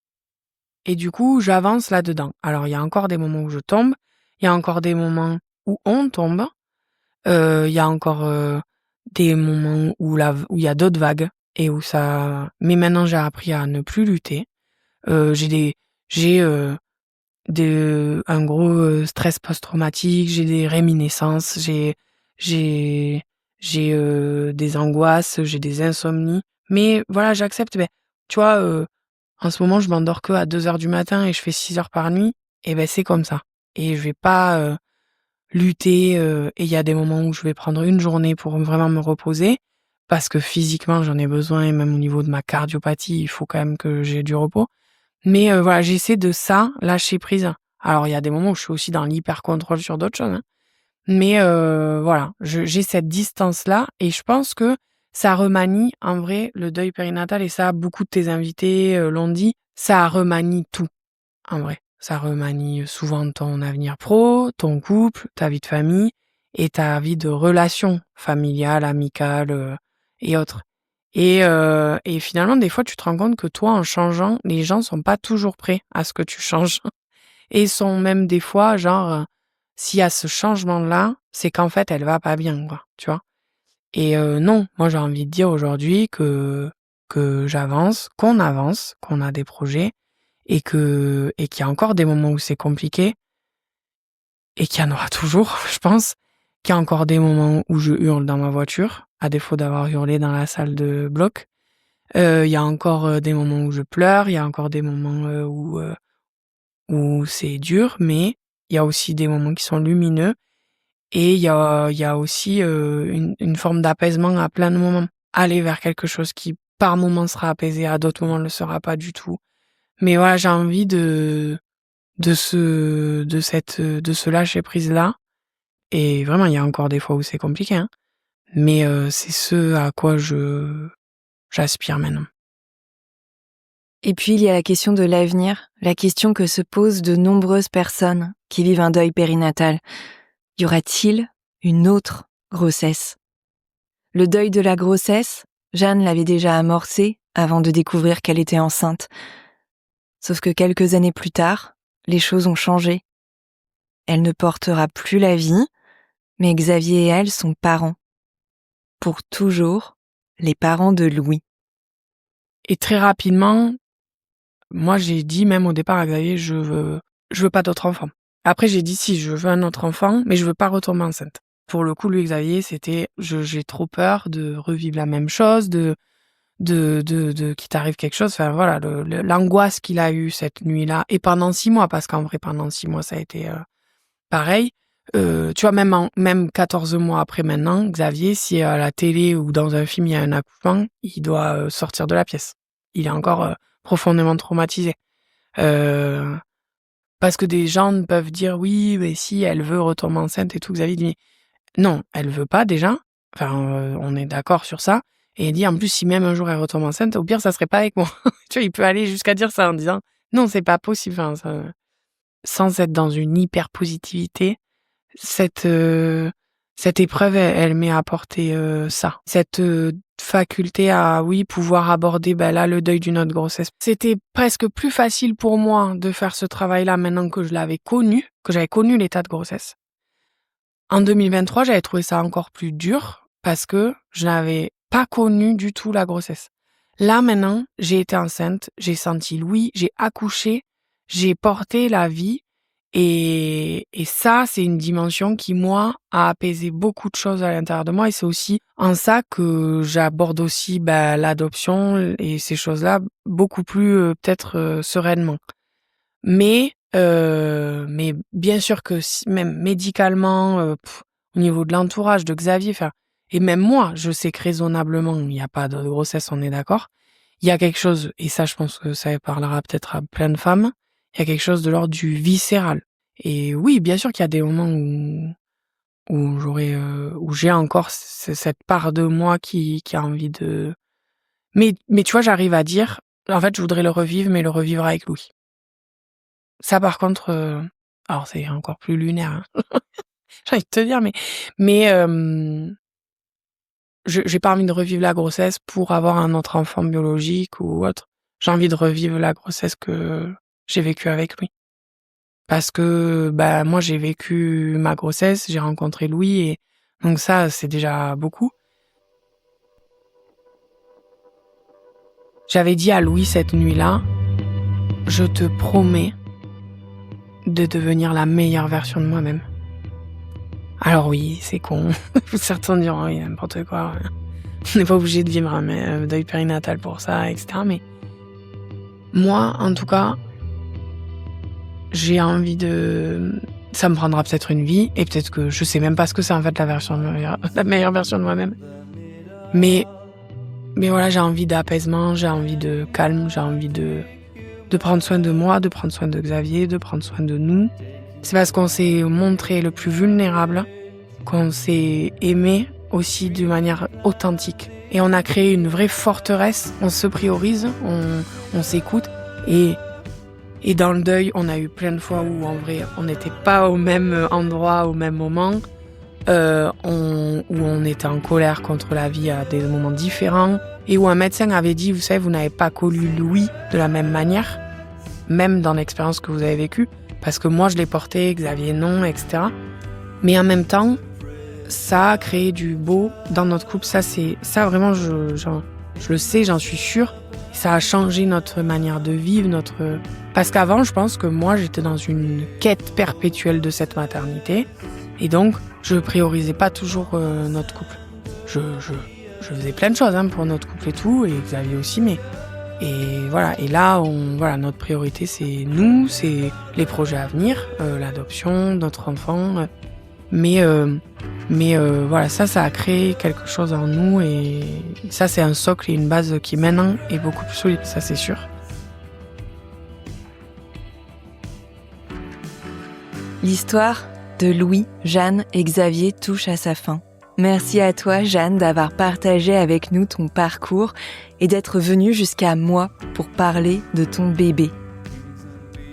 du coup, j'avance là-dedans. Alors, il y a encore des moments où je tombe, il y a encore des moments où on tombe, il y a encore des moments où il y a d'autres vagues et où ça. Mais maintenant, j'ai appris à ne plus lutter. J'ai un gros stress post-traumatique, j'ai des réminiscences, j'ai j'ai des angoisses, j'ai des insomnies. Mais voilà, j'accepte. Tu vois, en ce moment, je m'endors que à 2 heures du matin et je fais 6 heures par nuit. Et c'est comme ça. Et je vais pas lutter. Et il y a des moments où je vais prendre une journée pour vraiment me reposer. Parce que physiquement, j'en ai besoin. Et même au niveau de ma cardiopathie, il faut quand même que j'ai du repos. Mais voilà, j'essaie de ça, lâcher prise. Alors, il y a des moments où je suis aussi dans l'hyper-contrôle sur d'autres choses. Hein. Mais voilà, j'ai cette distance-là et je pense que ça remanie, en vrai, le deuil périnatal, et ça, beaucoup de tes invités l'ont dit, ça remanie tout, en vrai. Ça remanie souvent ton avenir pro, ton couple, ta vie de famille et ta vie de relation familiale, amicale et autres. Et finalement, des fois, tu te rends compte que toi, en changeant, les gens sont pas toujours prêts à ce que tu changes. Et sont même des fois, genre, s'il y a ce changement-là, c'est qu'en fait, elle va pas bien, quoi, tu vois. Et non, moi, j'ai envie de dire aujourd'hui que j'avance, qu'on avance, qu'on a des projets et qu'il y a encore des moments où c'est compliqué et qu'il y en aura toujours, je pense, qu'il y a encore des moments où je hurle dans ma voiture, à défaut d'avoir hurlé dans la salle de bloc. Il y a encore des moments où je pleure, il y a encore des moments où c'est dur, mais il y a aussi des moments qui sont lumineux et il y a aussi une forme d'apaisement à plein de moments. Aller vers quelque chose qui, par moments, sera apaisé, à d'autres moments, ne le sera pas du tout. Mais voilà, j'ai envie de ce lâcher-prise-là. Et vraiment, il y a encore des fois où c'est compliqué, hein. Mais c'est ce à quoi j'aspire maintenant. Et puis, il y a la question de l'avenir, la question que se posent de nombreuses personnes qui vivent un deuil périnatal. Y aura-t-il une autre grossesse ? Le deuil de la grossesse, Jeanne l'avait déjà amorcé avant de découvrir qu'elle était enceinte. Sauf que quelques années plus tard, les choses ont changé. Elle ne portera plus la vie, mais Xavier et elle sont parents. Pour toujours, les parents de Louis. Et très rapidement, moi, j'ai dit même au départ à Xavier, je veux pas d'autre enfant. Après, j'ai dit si, je veux un autre enfant, mais je veux pas retomber enceinte. Pour le coup, lui, Xavier, c'était, j'ai trop peur de revivre la même chose, de qu'il t'arrive quelque chose. Enfin, voilà, l'angoisse qu'il a eue cette nuit-là, et pendant 6 mois, parce qu'en vrai, pendant 6 mois, ça a été pareil. Tu vois, même 14 mois après maintenant, Xavier, si à la télé ou dans un film, il y a un accouchement, il doit sortir de la pièce. Il est encore profondément traumatisé. Parce que des gens peuvent dire oui, mais si elle veut retomber enceinte et tout, Xavier dit non, elle veut pas déjà. Enfin, on est d'accord sur ça. Et il dit en plus, si même un jour elle retombe enceinte, au pire, ça serait pas avec moi. Tu vois, il peut aller jusqu'à dire ça en disant non, c'est pas possible. Enfin, sans être dans une hyper positivité, cette épreuve, elle m'est apporté ça. Cette faculté à, oui, pouvoir aborder là le deuil d'une autre grossesse. C'était presque plus facile pour moi de faire ce travail-là maintenant que je l'avais connu, que j'avais connu l'état de grossesse. En 2023, j'avais trouvé ça encore plus dur parce que je n'avais pas connu du tout la grossesse. Là, maintenant, j'ai été enceinte, j'ai senti Louis, j'ai accouché, j'ai porté la vie. Et ça, c'est une dimension qui, moi, a apaisé beaucoup de choses à l'intérieur de moi. Et c'est aussi en ça que j'aborde aussi l'adoption et ces choses-là beaucoup plus peut-être sereinement. Mais bien sûr que même médicalement, au niveau de l'entourage de Xavier, et même moi, je sais que raisonnablement, il n'y a pas de grossesse, on est d'accord. Il y a quelque chose, et ça, je pense que ça parlera peut-être à plein de femmes, il y a quelque chose de l'ordre du viscéral. Et oui, bien sûr qu'il y a des moments où j'ai encore cette part de moi qui a envie de... Mais tu vois, j'arrive à dire, en fait, je voudrais le revivre, mais le revivre avec Louis. Ça, par contre, alors c'est encore plus lunaire, hein. J'ai envie de te dire, mais j'ai pas envie de revivre la grossesse pour avoir un autre enfant biologique ou autre. J'ai envie de revivre la grossesse que j'ai vécue avec lui. Parce que moi, j'ai vécu ma grossesse, j'ai rencontré Louis, et donc ça, c'est déjà beaucoup. J'avais dit à Louis cette nuit-là, je te promets de devenir la meilleure version de moi-même. Alors oui, c'est con. Certains diront oui, n'importe quoi. On n'est pas obligé de vivre un deuil périnatal pour ça, etc. Mais moi, en tout cas, j'ai envie de... Ça me prendra peut-être une vie, et peut-être que je sais même pas ce que c'est en fait la meilleure version de moi-même. Mais voilà, j'ai envie d'apaisement, j'ai envie de calme, j'ai envie de prendre soin de moi, de prendre soin de Xavier, de prendre soin de nous. C'est parce qu'on s'est montré le plus vulnérable, qu'on s'est aimé aussi d'une manière authentique. Et on a créé une vraie forteresse, on se priorise, on s'écoute. Et dans le deuil, on a eu plein de fois où en vrai, on n'était pas au même endroit, au même moment, où on était en colère contre la vie à des moments différents, et où un médecin avait dit, vous savez, vous n'avez pas connu Louis de la même manière, même dans l'expérience que vous avez vécue, parce que moi je l'ai porté, Xavier non, etc. Mais en même temps, ça a créé du beau dans notre couple. Ça vraiment, je le sais, j'en suis sûre. Ça a changé notre manière de vivre, parce qu'avant, je pense que moi, j'étais dans une quête perpétuelle de cette maternité. Et donc, je priorisais pas toujours notre couple. Je faisais plein de choses pour notre couple et tout, et Xavier aussi, mais... Et voilà, et là, notre priorité, c'est nous, c'est les projets à venir, l'adoption, notre enfant. Mais voilà, ça a créé quelque chose en nous, et ça, c'est un socle et une base qui maintenant est beaucoup plus solide, ça c'est sûr. L'histoire de Louis, Jeanne et Xavier touche à sa fin. Merci à toi, Jeanne, d'avoir partagé avec nous ton parcours et d'être venue jusqu'à moi pour parler de ton bébé.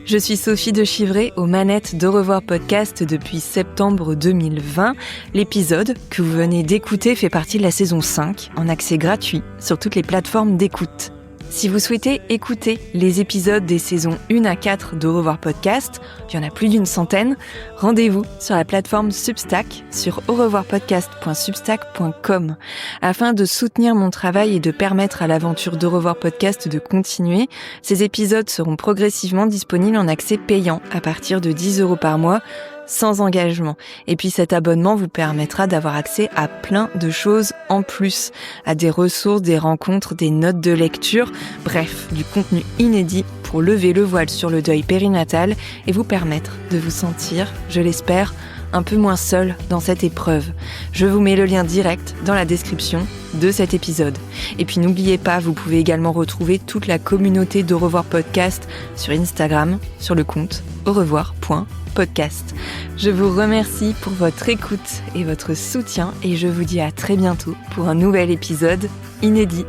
Je suis Sophie de Chivray aux manettes d'Au revoir podcast depuis septembre 2020. L'épisode que vous venez d'écouter fait partie de la saison 5 en accès gratuit sur toutes les plateformes d'écoute. Si vous souhaitez écouter les épisodes des saisons 1 à 4 d'Au revoir podcast, il y en a plus d'une centaine, rendez-vous sur la plateforme Substack sur aurevoirpodcast.substack.com. Afin de soutenir mon travail et de permettre à l'aventure d'Au revoir podcast de continuer, ces épisodes seront progressivement disponibles en accès payant à partir de 10 € par mois, sans engagement. Et puis cet abonnement vous permettra d'avoir accès à plein de choses en plus, à des ressources, des rencontres, des notes de lecture, bref, du contenu inédit pour lever le voile sur le deuil périnatal et vous permettre de vous sentir, je l'espère, un peu moins seul dans cette épreuve. Je vous mets le lien direct dans la description de cet épisode. Et puis n'oubliez pas, vous pouvez également retrouver toute la communauté d'Au revoir podcast sur Instagram, sur le compte aurevoir.podcast. Je vous remercie pour votre écoute et votre soutien et je vous dis à très bientôt pour un nouvel épisode inédit.